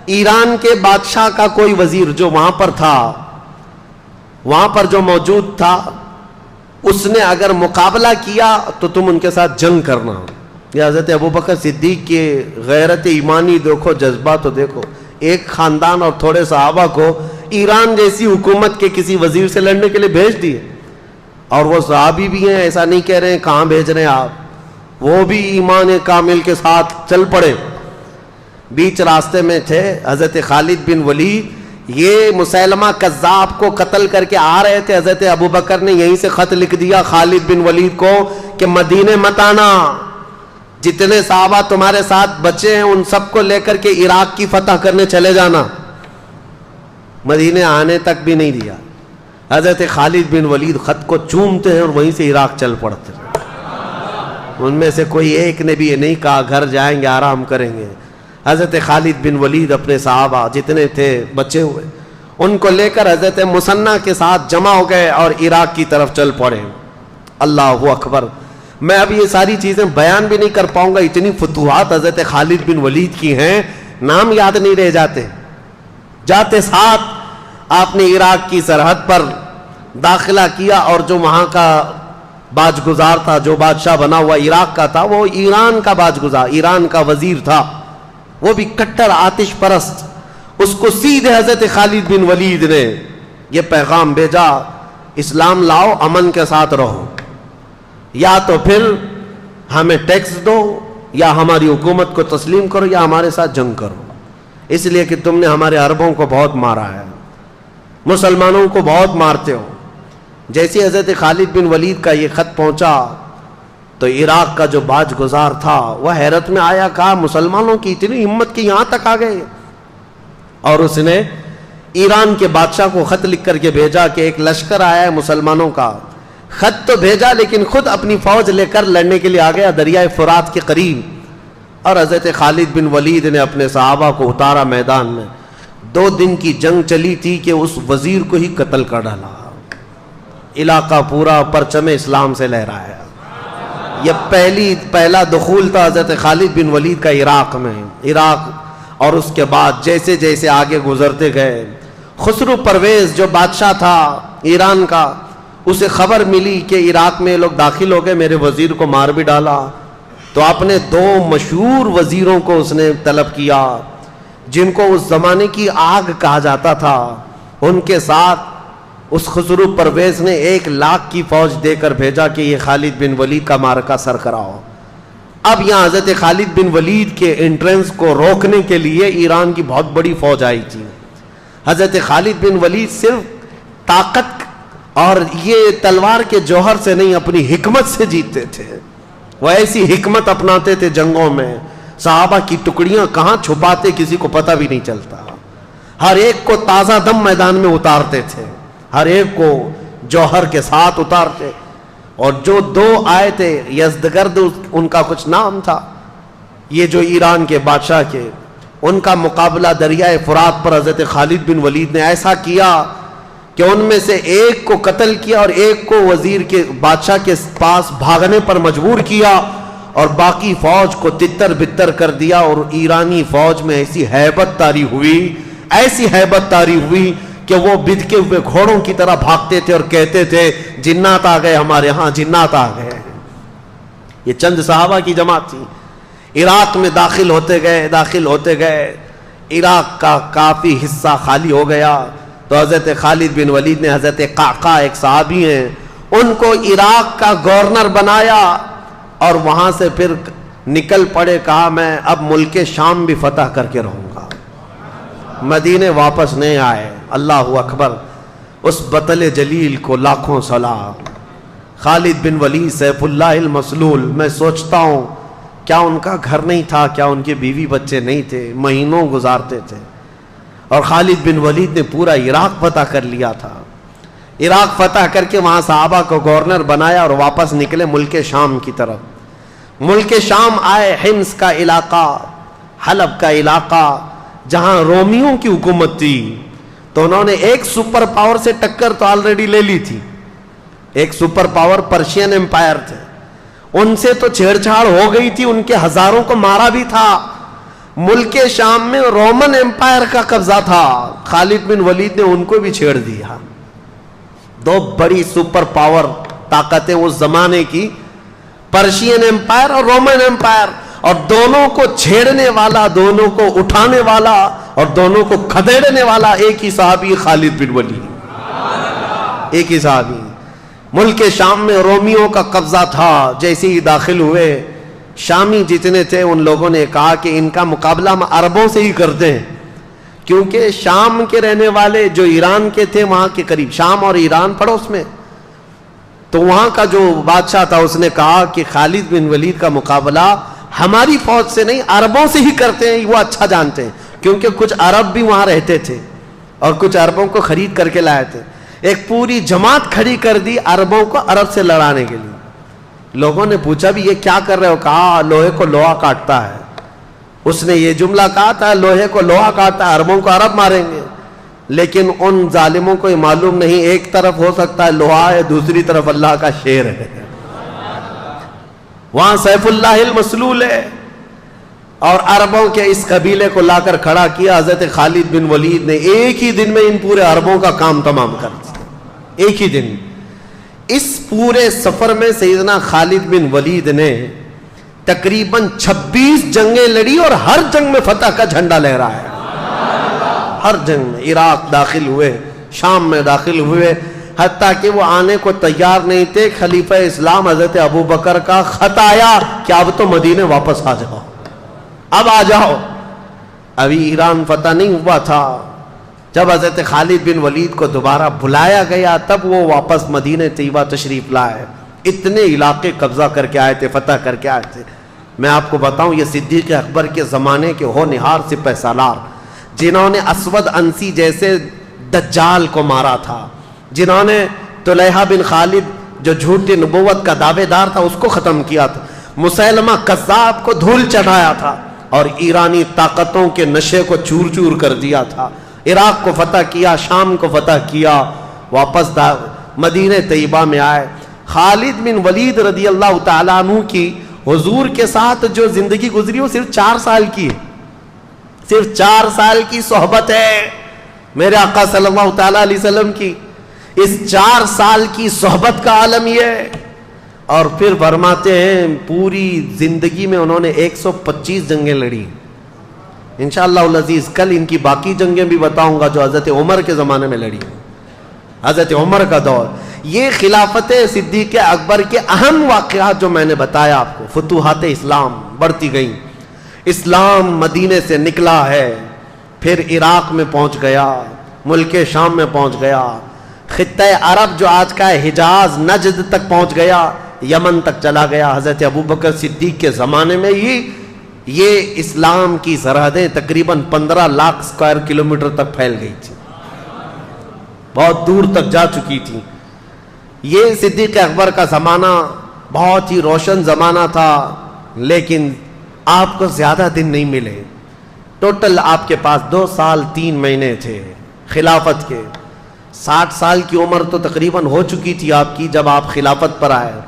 ایران کے بادشاہ کا کوئی وزیر جو وہاں پر تھا, وہاں پر جو موجود تھا, اس نے اگر مقابلہ کیا تو تم ان کے ساتھ جنگ کرنا. یہ حضرت ابو بکر صدیق کی غیرت ایمانی دیکھو, جذبہ تو دیکھو. ایک خاندان اور تھوڑے صحابہ کو ایران جیسی حکومت کے کسی وزیر سے لڑنے کے لیے بھیج دیے, اور وہ صحابی بھی ہیں, ایسا نہیں کہہ رہے ہیں کہاں بھیج رہے ہیں آپ, وہ بھی ایمان کامل کے ساتھ چل پڑے. بیچ راستے میں تھے حضرت خالد بن ولید، یہ مسیلمہ کذاب کو قتل کر کے آ رہے تھے، حضرت ابوبکر نے یہیں سے خط لکھ دیا خالد بن ولید کو کہ مدینے مت آنا، جتنے صحابہ تمہارے ساتھ بچے ہیں ان سب کو لے کر کے عراق کی فتح کرنے چلے جانا۔ مدینے آنے تک بھی نہیں دیا۔ حضرت خالد بن ولید خط کو چومتے ہیں اور وہیں سے عراق چل پڑتے ہیں۔ ان میں سے کوئی ایک نے بھی یہ نہیں کہا گھر جائیں گے آرام کریں گے۔ حضرت خالد بن ولید اپنے صحابہ جتنے تھے بچے ہوئے ان کو لے کر حضرت مثنیٰ کے ساتھ جمع ہو گئے اور عراق کی طرف چل پڑے۔ اللہ اکبر۔ میں اب یہ ساری چیزیں بیان بھی نہیں کر پاؤں گا، اتنی فتوحات حضرت خالد بن ولید کی ہیں، نام یاد نہیں رہ جاتے۔ جاتے ساتھ آپ نے عراق کی سرحد پر داخلہ کیا، اور جو وہاں کا باج گزار تھا، جو بادشاہ بنا ہوا عراق کا تھا، وہ ایران کا باج گزار، ایران کا وزیر تھا، وہ بھی کٹر آتش پرست۔ اس کو سیدھے حضرت خالد بن ولید نے یہ پیغام بھیجا، اسلام لاؤ، امن کے ساتھ رہو، یا تو پھر ہمیں ٹیکس دو، یا ہماری حکومت کو تسلیم کرو، یا ہمارے ساتھ جنگ کرو، اس لیے کہ تم نے ہمارے عربوں کو بہت مارا ہے، مسلمانوں کو بہت مارتے ہو۔ جیسے حضرت خالد بن ولید کا یہ خط پہنچا تو عراق کا جو باج گزار تھا وہ حیرت میں آیا، کہا مسلمانوں کی اتنی ہمت کہ یہاں تک آ گئے۔ اور اس نے ایران کے بادشاہ کو خط لکھ کر کے بھیجا کہ ایک لشکر آیا ہے مسلمانوں کا۔ خط تو بھیجا لیکن خود اپنی فوج لے کر لڑنے کے لیے آ گیا دریائے فرات کے قریب، اور حضرت خالد بن ولید نے اپنے صحابہ کو اتارا میدان میں۔ 2 دن کی جنگ چلی تھی کہ اس وزیر کو ہی قتل کر ڈالا۔ علاقہ پورا پرچم اسلام سے لہرایا۔ یہ پہلا دخول تھا حضرت خالد بن ولید کا عراق میں، اور اس کے بعد جیسے جیسے آگے گزرتے گئے، خسرو پرویز جو بادشاہ تھا ایران کا، اسے خبر ملی کہ عراق میں لوگ داخل ہو گئے، میرے وزیر کو مار بھی ڈالا، تو اپنے 2 مشہور وزیروں کو اس نے طلب کیا جن کو اس زمانے کی آگ کہا جاتا تھا، ان کے ساتھ اس خسرو پرویز نے 1 لاکھ کی فوج دے کر بھیجا کہ یہ خالد بن ولید کا معرکہ سر کراؤ۔ اب یہاں حضرت خالد بن ولید کے انٹرنس کو روکنے کے لیے ایران کی بہت بڑی فوج آئی تھی۔ حضرت خالد بن ولید صرف طاقت اور یہ تلوار کے جوہر سے نہیں، اپنی حکمت سے جیتتے تھے۔ وہ ایسی حکمت اپناتے تھے جنگوں میں، صحابہ کی ٹکڑیاں کہاں چھپاتے کسی کو پتہ بھی نہیں چلتا، ہر ایک کو تازہ دم میدان میں اتارتے تھے، ہر ایک کو جوہر کے ساتھ اتارتے۔ اور جو 2 آئے تھے، یزدگرد ان کا کچھ نام تھا، یہ جو ایران کے بادشاہ کے، ان کا مقابلہ دریائے فرات پر حضرت خالد بن ولید نے ایسا کیا کہ ان میں سے ایک کو قتل کیا اور ایک کو وزیر کے بادشاہ کے پاس بھاگنے پر مجبور کیا، اور باقی فوج کو تتر بتر کر دیا۔ اور ایرانی فوج میں ایسی ہیبت طاری ہوئی کہ وہ بدکے ہوئے گھوڑوں کی طرح بھاگتے تھے اور کہتے تھے جنات آ گئے ہمارے ہاں، جنات آ گئے۔ یہ چند صحابہ کی جماعت تھی۔ عراق میں داخل ہوتے گئے، عراق کا کافی حصہ خالی ہو گیا، تو حضرت خالد بن ولید نے حضرت قعقاع ایک صحابی ہیں، ان کو عراق کا گورنر بنایا، اور وہاں سے پھر نکل پڑے، کہا میں اب ملک شام بھی فتح کر کے رہوں گا۔ مدینے واپس نہیں آئے۔ اللہ اکبر۔ اس بطل جلیل کو لاکھوں سلام۔ خالد بن ولید سیف اللہ المسلول، میں سوچتا ہوں کیا ان کا گھر نہیں تھا، کیا ان کے بیوی بچے نہیں تھے، مہینوں گزارتے تھے، اور خالد بن ولید نے پورا عراق فتح کر لیا تھا۔ عراق فتح کر کے وہاں صحابہ کو گورنر بنایا اور واپس نکلے ملک شام کی طرف۔ ملک شام آئے، حمص کا علاقہ، حلب کا علاقہ، جہاں رومیوں کی حکومت تھی، تو انہوں نے ایک سپر پاور سے ٹکر تو آلریڈی لے لی تھی۔ ایک سپر پاور پرشین امپائر تھے، ان سے تو چھیڑ چھاڑ ہو گئی تھی، ان کے ہزاروں کو مارا بھی تھا۔ ملک شام میں رومن امپائر کا قبضہ تھا، خالد بن ولید نے ان کو بھی چھیڑ دیا۔ 2 بڑی سپر پاور طاقتیں اس زمانے کی، پرشین امپائر اور رومن امپائر، اور دونوں کو چھیڑنے والا، دونوں کو اٹھانے والا اور دونوں کو کھدیڑنے والا ایک ہی صحابی خالد بن ولید، ایک ہی صحابی۔ ملک شام میں رومیوں کا قبضہ تھا، جیسے ہی داخل ہوئے شامی جتنے تھے ان لوگوں نے کہا کہ ان کا مقابلہ ہم عربوں سے ہی کرتے ہیں، کیونکہ شام کے رہنے والے جو ایران کے تھے وہاں کے قریب، شام اور ایران پڑوس میں، تو وہاں کا جو بادشاہ تھا اس نے کہا کہ خالد بن ولید کا مقابلہ ہماری فوج سے نہیں عربوں سے ہی کرتے ہیں، وہ اچھا جانتے ہیں، کیونکہ کچھ عرب بھی وہاں رہتے تھے اور کچھ عربوں کو خرید کر کے لائے تھے۔ ایک پوری جماعت کھڑی کر دی عربوں کو عرب سے لڑانے کے لیے۔ لوگوں نے پوچھا بھی یہ کیا کر رہے ہو؟ کہا لوہے کو لوہا کاٹتا ہے۔ اس نے یہ جملہ کہا تھا لوہے کو لوہا کاٹتا ہے، عربوں کو عرب ماریں گے، لیکن ان ظالموں کو یہ معلوم نہیں ایک طرف ہو سکتا ہے لوہا ہے، دوسری طرف اللہ کا شیر ہے، وہاں سیف اللہ المسلول ہے۔ اور عربوں کے اس قبیلے کو لا کر کھڑا کیا حضرت خالد بن ولید نے، ایک ہی دن میں ان پورے عربوں کا کام تمام کر دیا، ایک ہی دن۔ اس پورے سفر میں سیدنا خالد بن ولید نے تقریباً 26 جنگیں لڑی اور ہر جنگ میں فتح کا جھنڈا لہرا ہے، ہر جنگ میں۔ عراق داخل ہوئے، شام میں داخل ہوئے، حتیٰ کہ وہ آنے کو تیار نہیں تھے، خلیفہ اسلام حضرت ابو بکر کا خط آیا کہ اب تو مدینے واپس آ جاؤ، اب آ جاؤ۔ ابھی ایران فتح نہیں ہوا تھا۔ جب حضرت خالد بن ولید کو دوبارہ بلایا گیا تب وہ واپس مدینہ طیبہ تشریف لائے۔ اتنے علاقے قبضہ کر کے آئے تھے، فتح کر کے آئے تھے۔ میں آپ کو بتاؤں یہ صدیق اکبر کے زمانے کے ہونہار سپہ سالار، جنہوں نے اسود انسی جیسے دجال کو مارا تھا، جنہوں نے طلحہ بن خالد جو جھوٹی نبوت کا دعوے دار تھا اس کو ختم کیا تھا، مسیلمہ کذاب کو دھول چڑھایا تھا، اور ایرانی طاقتوں کے نشے کو چور چور کر دیا تھا، عراق کو فتح کیا، شام کو فتح کیا، واپس مدینہ طیبہ میں آئے۔ خالد بن ولید رضی اللہ تعالیٰ عنہ کی حضور کے ساتھ جو زندگی گزری وہ صرف 4 سال کی ہے، صرف 4 سال کی صحبت ہے میرے آقا صلی اللہ تعالیٰ علیہ وسلم کی۔ اس 4 سال کی صحبت کا عالم یہ ہے۔ اور پھر فرماتے ہیں پوری زندگی میں انہوں نے 125 جنگیں لڑی۔ انشاءاللہ العزیز کل ان کی باقی جنگیں بھی بتاؤں گا جو حضرت عمر کے زمانے میں لڑی، حضرت عمر کا دور۔ یہ خلافت صدیق اکبر کے اہم واقعات جو میں نے بتایا آپ کو، فتوحات اسلام بڑھتی گئیں، اسلام مدینے سے نکلا ہے، پھر عراق میں پہنچ گیا، ملک شام میں پہنچ گیا، خطہ عرب جو آج کا ہے حجاز نجد تک پہنچ گیا، یمن تک چلا گیا۔ حضرت ابوبکر صدیق کے زمانے میں یہ اسلام کی سرحدیں تقریباً 15 لاکھ اسکوائر کلومیٹر تک پھیل گئی تھی، بہت دور تک جا چکی تھی۔ یہ صدیق اکبر کا زمانہ بہت ہی روشن زمانہ تھا، لیکن آپ کو زیادہ دن نہیں ملے۔ ٹوٹل آپ کے پاس 2 سال 3 مہینے تھے خلافت کے۔ 60 سال کی عمر تو تقریباً ہو چکی تھی آپ کی جب آپ خلافت پر آئے،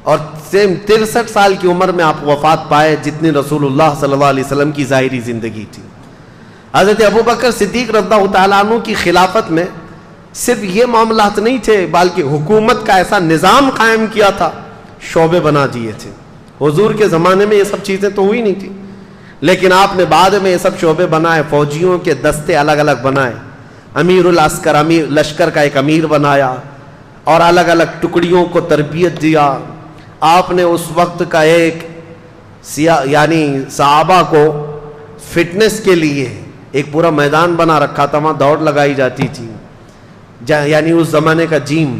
اور 63 سال کی عمر میں آپ وفات پائے، جتنی رسول اللہ صلی اللہ علیہ وسلم کی ظاہری زندگی تھی۔ حضرت ابوبکر صدیق رضی اللہ تعالیٰ عنہ کی خلافت میں صرف یہ معاملات نہیں تھے، بلکہ حکومت کا ایسا نظام قائم کیا تھا، شعبے بنا دیے تھے۔ حضور کے زمانے میں یہ سب چیزیں تو ہوئی نہیں تھی، لیکن آپ نے بعد میں یہ سب شعبے بنائے، فوجیوں کے دستے الگ الگ بنائے، امیر العسکر، امیر لشکر کا ایک امیر بنایا، اور الگ الگ ٹکڑیوں کو تربیت دیا۔ آپ نے اس وقت کا ایک یعنی صحابہ کو فٹنس کے لیے ایک پورا میدان بنا رکھا تھا، وہاں دوڑ لگائی جاتی تھی، یعنی اس زمانے کا جیم،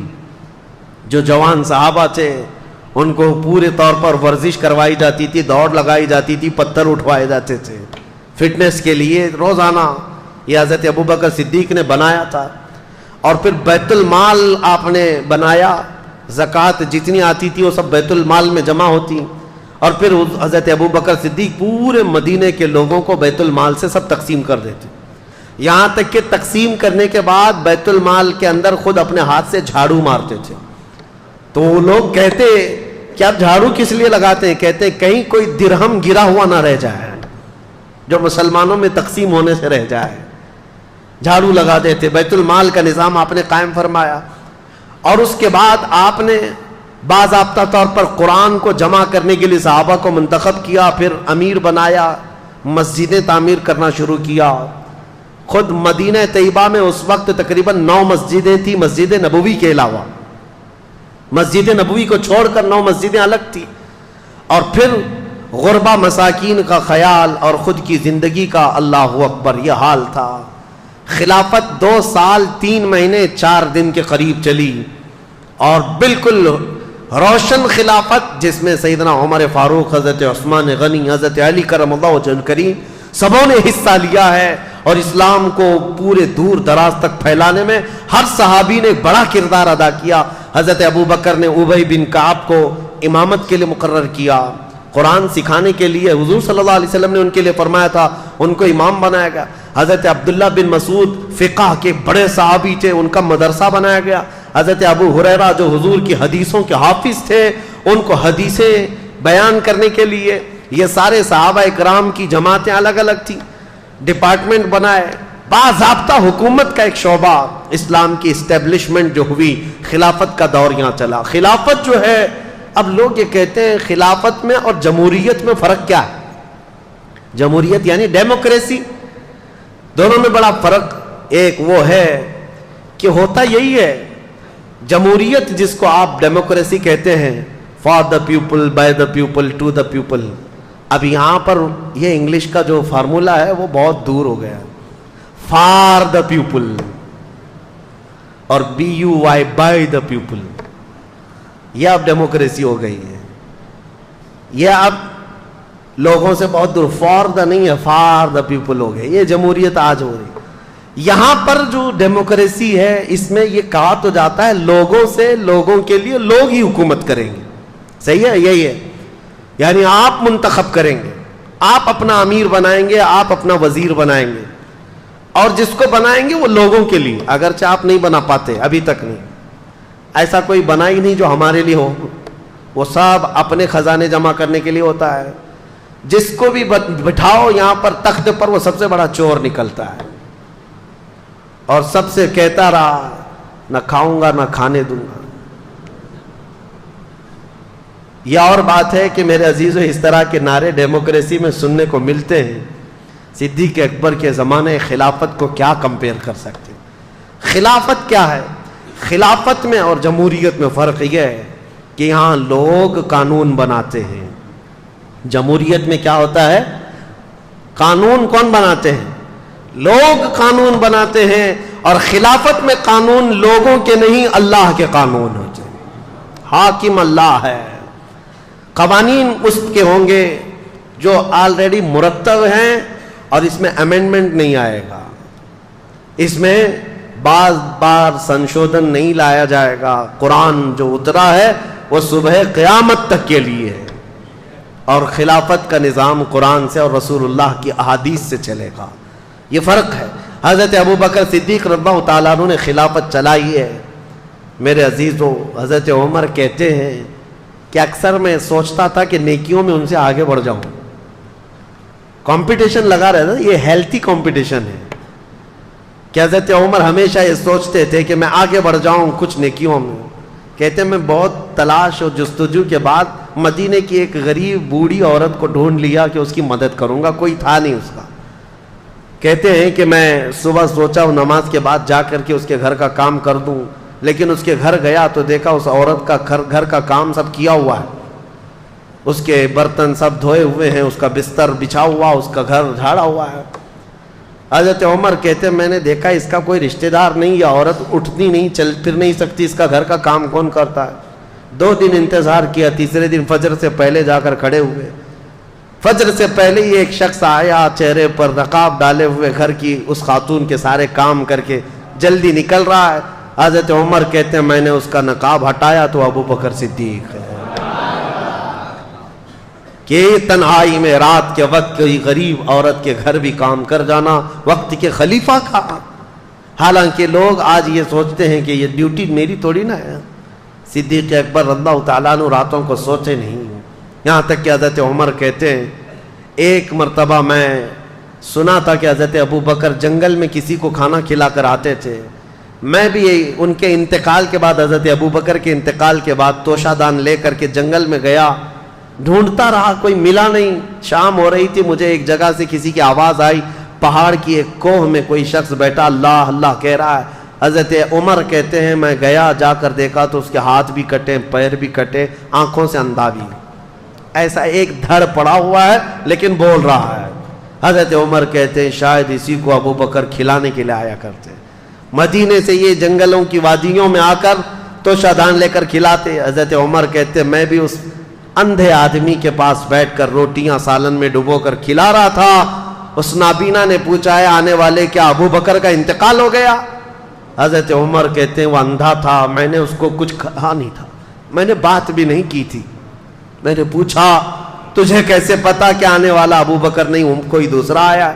جو جوان صحابہ تھے ان کو پورے طور پر ورزش کروائی جاتی تھی، دوڑ لگائی جاتی تھی، پتھر اٹھوائے جاتے تھے فٹنس کے لیے روزانہ۔ یہ حضرت ابوبکر صدیق نے بنایا تھا۔ اور پھر بیت المال آپ نے بنایا، زکوٰۃ جتنی آتی تھی وہ سب بیت المال میں جمع ہوتی، اور پھر حضرت ابوبکر صدیق پورے مدینے کے لوگوں کو بیت المال سے سب تقسیم کر دیتے، یہاں تک کہ تقسیم کرنے کے بعد بیت المال کے اندر خود اپنے ہاتھ سے جھاڑو مارتے تھے۔ تو وہ لوگ کہتے کہ آپ جھاڑو کس لیے لگاتے ہیں؟ کہتے کہیں کوئی درہم گرا ہوا نہ رہ جائے جو مسلمانوں میں تقسیم ہونے سے رہ جائے، جھاڑو لگا دیتے۔ بیت المال کا نظام آپ نے قائم فرمایا، اور اس کے بعد آپ نے باضابطہ طور پر قرآن کو جمع کرنے کے لیے صحابہ کو منتخب کیا، پھر امیر بنایا، مسجدیں تعمیر کرنا شروع کیا۔ خود مدینہ طیبہ میں اس وقت تقریباً 9 مسجدیں تھیں، مسجد نبوی کے علاوہ، مسجد نبوی کو چھوڑ کر 9 مسجدیں الگ تھی۔ اور پھر غربا مساکین کا خیال اور خود کی زندگی کا اللہ اکبر یہ حال تھا۔ خلافت 2 سال 3 مہینے 4 دن کے قریب چلی، اور بالکل روشن خلافت جس میں سیدنا عمر فاروق، حضرت عثمان غنی، حضرت علی کرم اللہ وجہ الکریم سبوں نے حصہ لیا ہے، اور اسلام کو پورے دور دراز تک پھیلانے میں ہر صحابی نے بڑا کردار ادا کیا۔ حضرت ابو بکر نے ابی بن کعب کو امامت کے لیے مقرر کیا، قرآن سکھانے کے لیے حضور صلی اللہ علیہ وسلم نے ان کے لیے فرمایا تھا ان کو امام بنایا گیا۔ حضرت عبداللہ بن مسعود فقہ کے بڑے صحابی تھے، ان کا مدرسہ بنایا گیا۔ حضرت ابو ہریرہ جو حضور کی حدیثوں کے حافظ تھے، ان کو حدیثیں بیان کرنے کے لیے یہ سارے صحابہ اکرام کی جماعتیں الگ الگ تھیں، ڈپارٹمنٹ بنائے، باضابطہ حکومت کا ایک شعبہ، اسلام کی اسٹیبلشمنٹ جو ہوئی، خلافت کا دور یہاں چلا۔ خلافت جو ہے، اب لوگ یہ کہتے ہیں خلافت میں اور جمہوریت میں فرق کیا ہے؟ جمہوریت یعنی ڈیموکریسی، دونوں میں بڑا فرق ایک وہ ہے کہ ہوتا یہی ہے، جمہوریت جس کو آپ ڈیموکریسی کہتے ہیں، for the people, by the people, to the people, اب یہاں پر یہ انگلش کا جو فارمولا ہے وہ بہت دور ہو گیا، فار دا پیپل اور BUY بائی دا پیپل، یہ اب ڈیموکریسی ہو گئی ہے، یہ اب لوگوں سے بہت دور، فار دا نہیں ہے، فار دا پیپل ہو گئے، یہ جمہوریت آج ہو رہی۔ یہاں پر جو ڈیموکریسی ہے اس میں یہ کہا تو جاتا ہے لوگوں سے، لوگوں کے لیے، لوگ ہی حکومت کریں گے، صحیح ہے، یہی ہے، یعنی آپ منتخب کریں گے، آپ اپنا امیر بنائیں گے، آپ اپنا وزیر بنائیں گے، اور جس کو بنائیں گے وہ لوگوں کے لیے، اگرچہ آپ نہیں بنا پاتے، ابھی تک نہیں، ایسا کوئی بنا ہی نہیں جو ہمارے لیے ہو، وہ سب اپنے خزانے جمع کرنے کے لیے ہوتا ہے، جس کو بھی بٹھاؤ یہاں پر تخت پر وہ سب سے بڑا چور نکلتا ہے، اور سب سے کہتا رہا نہ کھاؤں گا نہ کھانے دوں گا۔ یہ اور بات ہے کہ میرے عزیزو اس طرح کے نعرے ڈیموکریسی میں سننے کو ملتے ہیں، صدیق اکبر کے زمانے خلافت کو کیا کمپیئر کر سکتے؟ خلافت کیا ہے؟ خلافت میں اور جمہوریت میں فرق یہ ہے کہ یہاں لوگ قانون بناتے ہیں، جمہوریت میں کیا ہوتا ہے؟ قانون کون بناتے ہیں؟ لوگ قانون بناتے ہیں، اور خلافت میں قانون لوگوں کے نہیں اللہ کے قانون ہوتے ہیں، حاکم اللہ ہے، قوانین اس کے ہوں گے جو آلریڈی مرتب ہیں، اور اس میں امینڈمنٹ نہیں آئے گا، اس میں بار بار سنشودھن نہیں لایا جائے گا۔ قرآن جو اترا ہے وہ صبح قیامت تک کے لیے ہے، اور خلافت کا نظام قرآن سے اور رسول اللہ کی احادیث سے چلے گا، یہ فرق ہے۔ حضرت ابو بکر صدیق رضی اللہ تعالیٰ عنہ نے خلافت چلائی ہے۔ میرے عزیزو، حضرت عمر کہتے ہیں کہ اکثر میں سوچتا تھا کہ نیکیوں میں ان سے آگے بڑھ جاؤں، کمپٹیشن لگا رہتا تھا، یہ ہیلتھی کمپٹیشن ہے کہ حضرت عمر ہمیشہ یہ سوچتے تھے کہ میں آگے بڑھ جاؤں کچھ نیکیوں میں۔ کہتے ہیں میں بہت تلاش اور جستجو کے بعد مدینے کی ایک غریب بوڑھی عورت کو ڈھونڈ لیا کہ اس کی مدد کروں گا، کوئی تھا نہیں اس کا۔ کہتے ہیں کہ میں صبح سوچا ہوں نماز کے بعد جا کر کے اس کے گھر کا کام کر دوں، لیکن اس کے گھر گیا تو دیکھا اس عورت کا گھر کا کام سب کیا ہوا ہے، اس کے برتن سب دھوئے ہوئے ہیں، اس کا بستر بچھا ہوا، اس کا گھر جھاڑا ہوا ہے۔ حضرت عمر کہتے ہیں میں نے دیکھا اس کا کوئی رشتہ دار نہیں، یہ عورت اٹھتی نہیں، چل پھر نہیں سکتی، اس کا گھر کا کام کون کرتا ہے؟ 2 دن انتظار کیا، تیسرے دن فجر سے پہلے جا کر کھڑے ہوئے، فجر سے پہلے ہی ایک شخص آیا، چہرے پر نقاب ڈالے ہوئے، گھر کی اس خاتون کے سارے کام کر کے جلدی نکل رہا ہے۔ حضرت عمر کہتے ہیں میں نے اس کا نقاب ہٹایا تو ابو بکر صدیق ہے، کہ تنہائی میں رات کے وقت کوئی غریب عورت کے گھر بھی کام کر جانا وقت کے خلیفہ کا۔ حالانکہ لوگ آج یہ سوچتے ہیں کہ یہ ڈیوٹی میری تھوڑی نہ ہے، صدیق اکبر رضی اللہ تعالیٰ عنہ راتوں کو سوچے نہیں، یہاں تک کہ حضرت عمر کہتے ہیں ایک مرتبہ میں سنا تھا کہ حضرت ابو بکر جنگل میں کسی کو کھانا کھلا کر آتے تھے، میں بھی ان کے انتقال کے بعد، حضرت ابو بکر کے انتقال کے بعد توشہ دان لے کر کے جنگل میں گیا، ڈھونڈتا رہا، کوئی ملا نہیں۔ شام ہو رہی تھی، مجھے ایک جگہ سے کسی کی آواز آئی، پہاڑ کی ایک کوہ میں کوئی شخص بیٹھا اللہ اللہ کہہ رہا ہے۔ حضرت عمر کہتے ہیں میں گیا، جا کر دیکھا تو اس کے ہاتھ بھی کٹے، پیر بھی کٹے، آنکھوں سے اندھا بھی، ایسا ایک دھڑ پڑا ہوا ہے لیکن بول رہا ہے. حضرت عمر کہتے ہیں شاید اسی کو ابو بکر کھلانے کے لیے آیا کرتے. مدینے سے یہ جنگلوں کی وادیوں میں آ کر تو شادان لے کر کھلاتے. حضرت عمر کہتے میں بھی اس اندھے آدمی کے پاس بیٹھ کر روٹیاں سالن میں ڈبو کر کھلا رہا تھا. اس نابینا نے پوچھا ہے آنے والے کیا ابو بکر کا انتقال ہو گیا؟ حضرت عمر کہتے ہیں وہ اندھا تھا, میں نے اس کو کچھ کہا نہیں تھا, میں نے بات بھی نہیں کی تھی. میں نے پوچھا تجھے کیسے پتا کہ آنے والا ابو بکر نہیں کوئی دوسرا آیا؟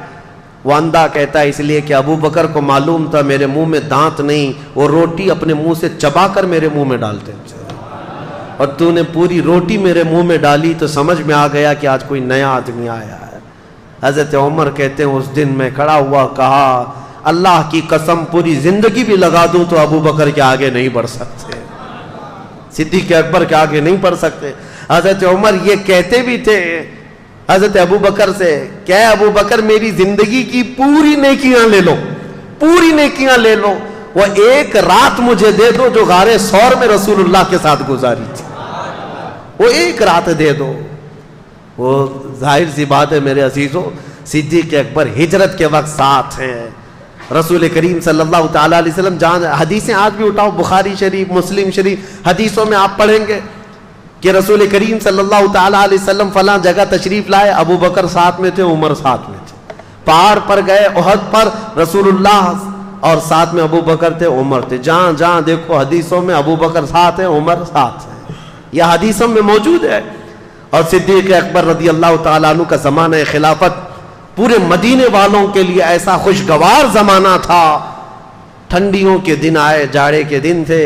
وہ اندھا کہتا ہے اس لیے کہ ابو بکر کو معلوم تھا میرے منہ میں دانت نہیں, وہ روٹی اپنے منہ سے چبا کر میرے منہ میں ڈالتے, اور تو نے پوری روٹی میرے منہ میں ڈالی تو سمجھ میں آ گیا کہ آج کوئی نیا آدمی آیا ہے. حضرت عمر کہتے ہیں اس دن میں کھڑا ہوا کہا اللہ کی قسم پوری زندگی بھی لگا دوں تو ابو بکر کے آگے نہیں بڑھ سکتے, صدیق اکبر کے آگے نہیں بڑھ سکتے. حضرت عمر یہ کہتے بھی تھے حضرت ابو بکر سے کہ ابو بکر میری زندگی کی پوری نیکیاں لے لو, پوری نیکیاں لے لو, وہ ایک رات مجھے دے دو جو غار ثور میں رسول اللہ کے ساتھ گزاری تھی, وہ ایک رات دے دو. وہ ظاہر سی بات ہے میرے عزیزوں, صدیق اکبر ہجرت کے وقت ساتھ ہیں رسول کریم صلی اللہ تعالیٰ علیہ وسلم. جان حدیثیں آج بھی اٹھاؤ, بخاری شریف مسلم شریف حدیثوں میں آپ پڑھیں گے کہ رسول کریم صلی اللہ تعالیٰ علیہ وسلم فلاں جگہ تشریف لائے, ابو بکر ساتھ میں تھے, عمر ساتھ میں تھے. پہاڑ پر گئے احد پر, رسول اللہ اور ساتھ میں ابو بکر تھے, عمر تھے. جہاں جہاں دیکھو حدیثوں میں ابو بکر ساتھ ہیں, عمر ساتھ ہیں, یہ حدیثوں میں موجود ہے. اور صدیق اکبر رضی اللہ تعالیٰ عنہ کا زمانہ خلافت پورے مدینے والوں کے لیے ایسا خوشگوار زمانہ تھا. ٹھنڈیوں کے دن آئے, جاڑے کے دن تھے.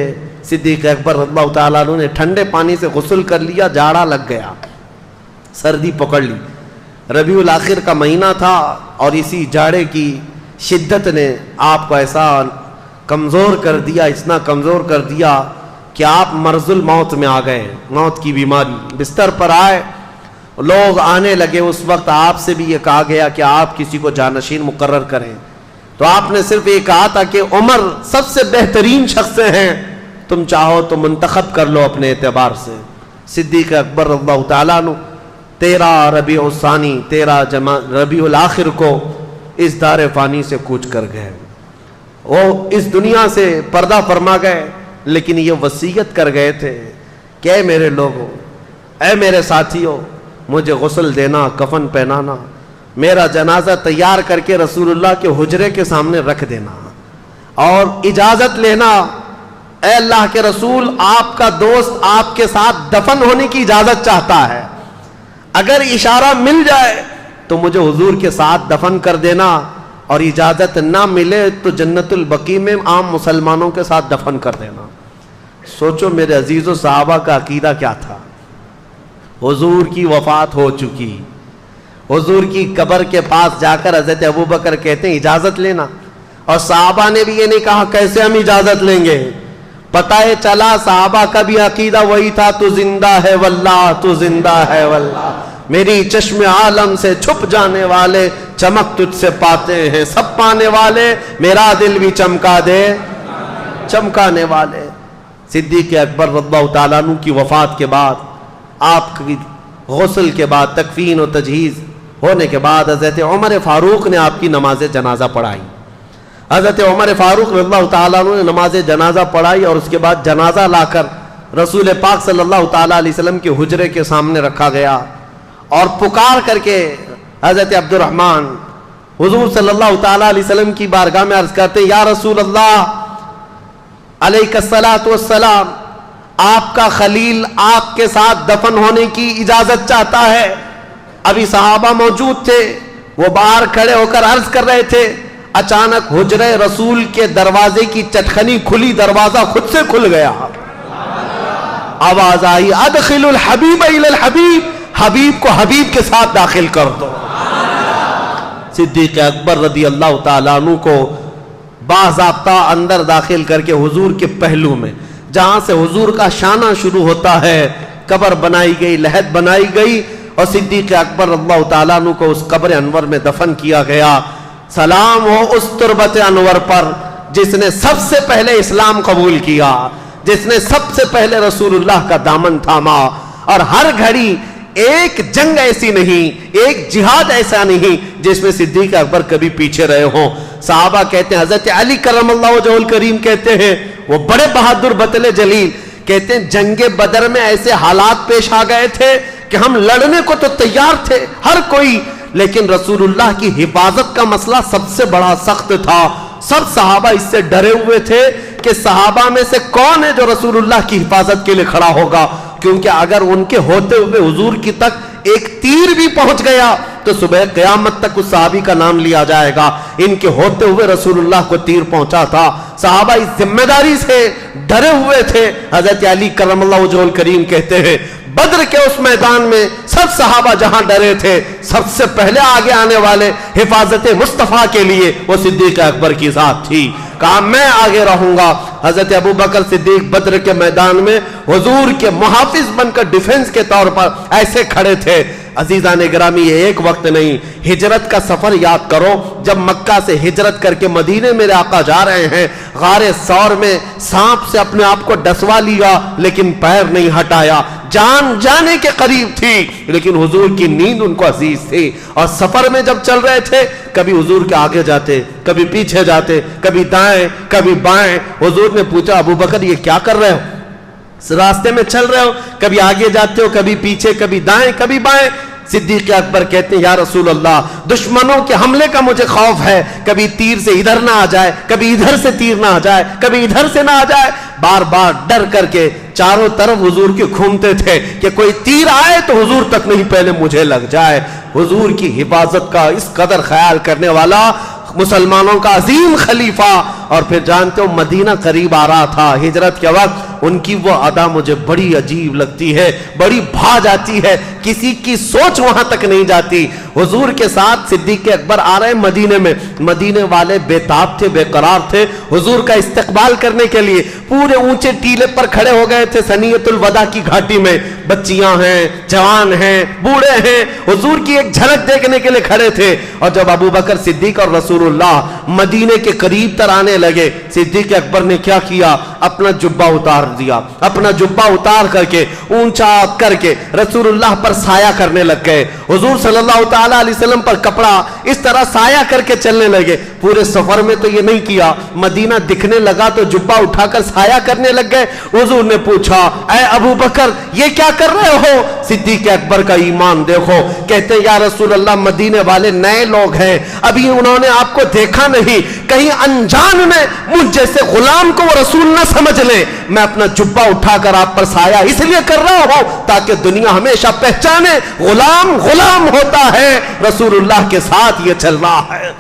صدیق اکبر رضی اللہ تعالیٰ عنہ نے ٹھنڈے پانی سے غسل کر لیا, جاڑا لگ گیا, سردی پکڑ لی. ربیع الاخر کا مہینہ تھا اور اسی جاڑے کی شدت نے آپ کو ایسا کمزور کر دیا, اتنا کمزور کر دیا کہ آپ مرض الموت میں آ گئے, موت کی بیماری. بستر پر آئے, لوگ آنے لگے. اس وقت آپ سے بھی یہ کہا گیا کہ آپ کسی کو جانشین مقرر کریں, تو آپ نے صرف یہ کہا تھا کہ عمر سب سے بہترین شخص ہیں, تم چاہو تو منتخب کر لو اپنے اعتبار سے. صدیق اکبر رضی اللہ تعالیٰ عنہ 13 ربیع الثانی 13 ربیع الاخر کو اس دار فانی سے کوچ کر گئے. وہ اس دنیا سے پردہ فرما گئے, لیکن یہ وصیت کر گئے تھے کہ اے میرے لوگوں, اے میرے ساتھیوں, مجھے غسل دینا, کفن پہنانا, میرا جنازہ تیار کر کے رسول اللہ کے حجرے کے سامنے رکھ دینا, اور اجازت لینا اے اللہ کے رسول آپ کا دوست آپ کے ساتھ دفن ہونے کی اجازت چاہتا ہے, اگر اشارہ مل جائے تو مجھے حضور کے ساتھ دفن کر دینا, اور اجازت نہ ملے تو جنت البقیع میں عام مسلمانوں کے ساتھ دفن کر دینا. سوچو میرے عزیزو صحابہ کا عقیدہ کیا تھا. حضور کی وفات ہو چکی, حضور کی قبر کے پاس جا کر حضرت ابو بکر کہتے ہیں اجازت لینا, اور صحابہ نے بھی یہ نہیں کہا کیسے ہم اجازت لیں گے. پتہ ہے چلا صحابہ کا بھی عقیدہ وہی تھا, تو زندہ ہے واللہ, تو زندہ ہے واللہ, میری چشم عالم سے چھپ جانے والے چمک تجھ سے پاتے ہیں سب پانے والے, میرا دل بھی چمکا دے چمکانے والے. صدیق اکبر رضی اللہ تعالیٰ عنہ کی وفات کے بعد, آپ کی غسل کے بعد, تکفین و تجہیز ہونے کے بعد حضرت عمر فاروق نے آپ کی نماز جنازہ پڑھائی. حضرت عمر فاروق رضی اللہ تعالیٰ عنہ نے نماز جنازہ پڑھائی, اور اس کے بعد جنازہ لا کر رسول پاک صلی اللہ تعالیٰ علیہ وسلم کے حجرے کے سامنے رکھا گیا, اور پکار کر کے حضرت عبد الرحمن حضور صلی اللہ تعالیٰ علیہ وسلم کی بارگاہ میں عرض کرتے یا رسول اللہ علیہ الصلاۃ والسلام, آپ کا خلیل آپ کے ساتھ دفن ہونے کی اجازت چاہتا ہے. ابھی صحابہ موجود تھے, وہ باہر کھڑے ہو کر عرض کر رہے تھے, اچانک حجرے رسول کے دروازے کی چٹخنی کھلی, دروازہ خود سے کھل گیا, آواز آئی ادخل الحبیب الی الحبیب, حبیب کو حبیب کے ساتھ داخل کر دو. صدیق اکبر رضی اللہ تعالیٰ عنہ کو باضابطہ اندر داخل کر کے حضور کے پہلو میں, جہاں سے حضور کا شانہ شروع ہوتا ہے, قبر بنائی گئی, لحد بنائی گئی, اور صدیق اکبر رضی اللہ تعالیٰ عنہ کو اس قبر انور میں دفن کیا گیا. سلام ہو اس تربت انور پر جس نے سب سے پہلے اسلام قبول کیا, جس نے سب سے پہلے رسول اللہ کا دامن تھاما, اور ہر گھڑی ایک جنگ ایسی نہیں، ایک جہاد ایسا نہیں جس میں صدیق اکبر کبھی پیچھے رہے ہوں۔ صحابہ کہتے ہیں، حضرت علی کرم اللہ وجہہ الکریم کہتے ہیں، وہ بڑے بہادر بطل جلیل کہتے ہیں جنگ بدر میں ایسے حالات پیش آ گئے تھے کہ ہم لڑنے کو تو تیار تھے ہر کوئی، لیکن رسول اللہ کی حفاظت کا مسئلہ سب سے بڑا سخت تھا۔ سب صحابہ اس سے ڈرے ہوئے تھے کہ صحابہ میں سے کون ہے جو رسول اللہ کی حفاظت کے لیے کھڑا ہوگا، کیونکہ اگر ان کے ہوتے ہوئے حضور کی تک ایک تیر بھی پہنچ گیا تو صبح قیامت تک اس صحابی کا نام لیا جائے گا۔ ان کے ہوتے ہوئے رسول اللہ کو تیر پہنچا تھا۔ صحابہ اس ذمہ داری سے ڈرے ہوئے تھے۔ حضرت علی کرم اللہ وجہہ الکریم کہتے ہیں بدر کے اس میدان میں سب صحابہ جہاں ڈرے تھے، سب سے پہلے آگے آنے والے حفاظت مصطفیٰ کے لیے وہ صدیق اکبر کی ذات تھی۔ کہا میں آگے رہوں گا۔ حضرت ابوبکر صدیق بدر کے میدان میں حضور کے محافظ بن کر ڈیفنس کے طور پر ایسے کھڑے تھے۔ عزیزان گرامی، یہ ایک وقت نہیں، ہجرت کا سفر یاد کرو۔ جب مکہ سے ہجرت کر کے مدینے میرے آقا جا رہے ہیں، غار ثور میں سانپ سے اپنے آپ کو ڈسوا لیا لیکن پیر نہیں ہٹایا، جان جانے کے قریب تھی لیکن حضور کی نیند ان کو عزیز تھی۔ اور سفر میں جب چل رہے تھے کبھی حضور کے آگے جاتے، کبھی پیچھے جاتے، کبھی دائیں کبھی بائیں۔ حضور نے پوچھا ابوبکر یہ کیا کر رہے ہو؟ راستے میں چل رہے ہو، کبھی آگے جاتے ہو، کبھی پیچھے، کبھی دائیں کبھی بائیں۔ صدیق اکبر کہتے ہیں یا رسول اللہ دشمنوں کے حملے کا مجھے خوف ہے، کبھی تیر سے ادھر نہ آ جائے، کبھی ادھر سے تیر نہ آ جائے، کبھی ادھر سے نہ آ جائے۔ بار بار ڈر کر کے چاروں طرف حضور کے گھومتے تھے کہ کوئی تیر آئے تو حضور تک نہیں، پہلے مجھے لگ جائے۔ حضور کی حفاظت کا اس قدر خیال کرنے والا مسلمانوں کا عظیم خلیفہ، اور پھر جانتے ہو مدینہ قریب آ رہا تھا ہجرت کے وقت، ان کی وہ ادا مجھے بڑی عجیب لگتی ہے، بڑی بھا جاتی ہے، کسی کی سوچ وہاں تک نہیں جاتی۔ حضور کے ساتھ صدیق اکبر آ رہے ہیں مدینے میں، مدینے والے بے تاب تھے، بے قرار تھے حضور کا استقبال کرنے کے لیے، پورے اونچے ٹیلے پر کھڑے ہو گئے تھے ثنیۃ الوداع کی گھاٹی میں، بچیاں ہیں، جوان ہیں، بوڑھے ہیں، حضور کی ایک جھلک دیکھنے کے لیے کھڑے تھے۔ اور جب ابوبکر صدیق اور رسول اللہ مدینے کے قریب تر آنے لگے، صدیق اکبر نے کیا کیا؟ اپنا جبہ اتار دیا، اپنا جبہ اتار کر کے اونچا کر کے رسول اللہ پر سایہ کرنے لگ گئے، حضور صلی اللہ تعالیٰ علیہ وسلم پر کپڑا اس طرح سایہ کر کے چلنے لگے۔ پورے سفر میں تو یہ نہیں کیا، مدینہ دکھنے لگا تو جبہ اٹھا کر سایہ کرنے لگ گئے۔ حضور نے پوچھا اے ابو بکر یہ کیا کر رہے ہو؟ صدیق اکبر کا ایمان دیکھو، کہتے ہیں یا رسول اللہ مدینے والے نئے لوگ ہیں، ابھی انہوں نے آپ کو دیکھا نہیں، کہیں انجان میں مجھ جیسے غلام کو وہ رسول نہ سمجھ لیں، میں اپنا جبہ اٹھا کر آپ پر سایہ اس لیے کر رہا ہوں تاکہ دنیا ہمیشہ پہچانے غلام غلام ہوتا ہے، رسول اللہ کے ساتھ یہ چل رہا ہے۔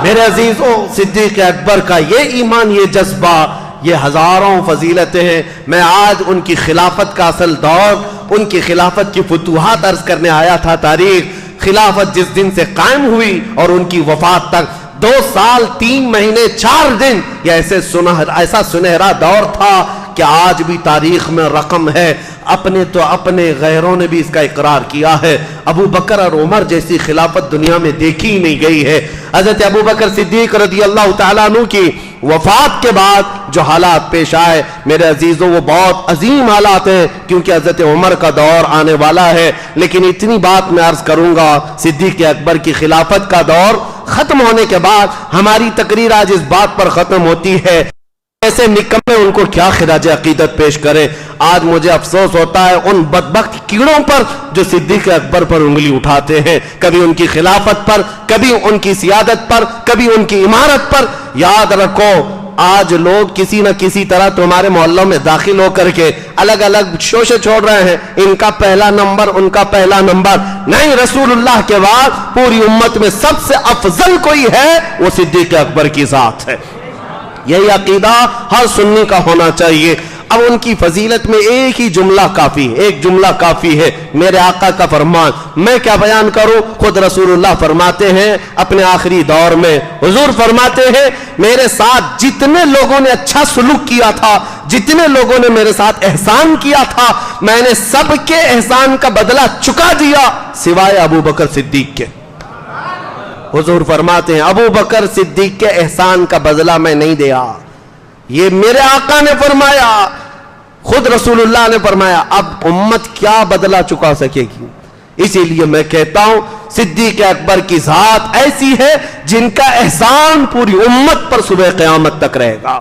میرے عزیزوں، صدیق اکبر کا یہ ایمان، یہ جذبہ، یہ ہزاروں فضیلتیں ہیں۔ میں آج ان کی خلافت کا اصل دور، ان کی خلافت کی فتوحات عرض کرنے آیا تھا۔ تاریخ خلافت جس دن سے قائم ہوئی اور ان کی وفات تک 2 سال 3 مہینے 4 دن، یہ ایسا سنہرا دور تھا کہ آج بھی تاریخ میں رقم ہے۔ اپنے تو اپنے، غیروں نے بھی اس کا اقرار کیا ہے۔ ابو بکر اور عمر جیسی خلافت دنیا میں دیکھی ہی نہیں گئی ہے۔ حضرت ابو بکر صدیق رضی اللہ تعالیٰ عنہ کی وفات کے بعد جو حالات پیش آئے میرے عزیزوں وہ بہت عظیم حالات ہیں، کیونکہ حضرت عمر کا دور آنے والا ہے۔ لیکن اتنی بات میں عرض کروں گا، صدیق اکبر کی خلافت کا دور ختم ہونے کے بعد ہماری تقریر آج اس بات پر ختم ہوتی ہے ایسے نکمے ان کو کیا خراج عقیدت پیش کریں۔ آج مجھے افسوس ہوتا ہے ان بدبخت کیڑوں پر جو صدیق اکبر پر انگلی اٹھاتے ہیں، کبھی ان کی خلافت پر، کبھی ان کی سیادت پر، کبھی ان کی عمارت پر۔ یاد رکھو آج لوگ کسی نہ کسی طرح تمہارے محلوں میں داخل ہو کر کے الگ الگ شوشے چھوڑ رہے ہیں، ان کا پہلا نمبر، ان کا پہلا نمبر نہیں۔ رسول اللہ کے بعد پوری امت میں سب سے افضل کوئی ہے وہ صدیق اکبر کی ذات ہے۔ یہی عقیدہ ہر سنی کا ہونا چاہیے۔ اب ان کی فضیلت میں ایک ہی جملہ کافی، ایک جملہ کافی ہے، میرے آقا کا فرمان۔ میں کیا بیان کروں، خود رسول اللہ فرماتے ہیں اپنے آخری دور میں، حضور فرماتے ہیں میرے ساتھ جتنے لوگوں نے اچھا سلوک کیا تھا، جتنے لوگوں نے میرے ساتھ احسان کیا تھا، میں نے سب کے احسان کا بدلہ چکا دیا سوائے ابو بکر صدیق کے۔ حضور فرماتے ہیں ابو بکر صدیق کے احسان کا بدلہ میں نہیں دیا، یہ میرے آقا نے فرمایا۔ خود رسول اللہ نے فرمایا اب امت کیا بدلہ چکا سکے گی. اسی لیے میں کہتا ہوں صدیق اکبر کی ذات ایسی ہے جن کا احسان پوری امت پر صبح قیامت تک رہے گا.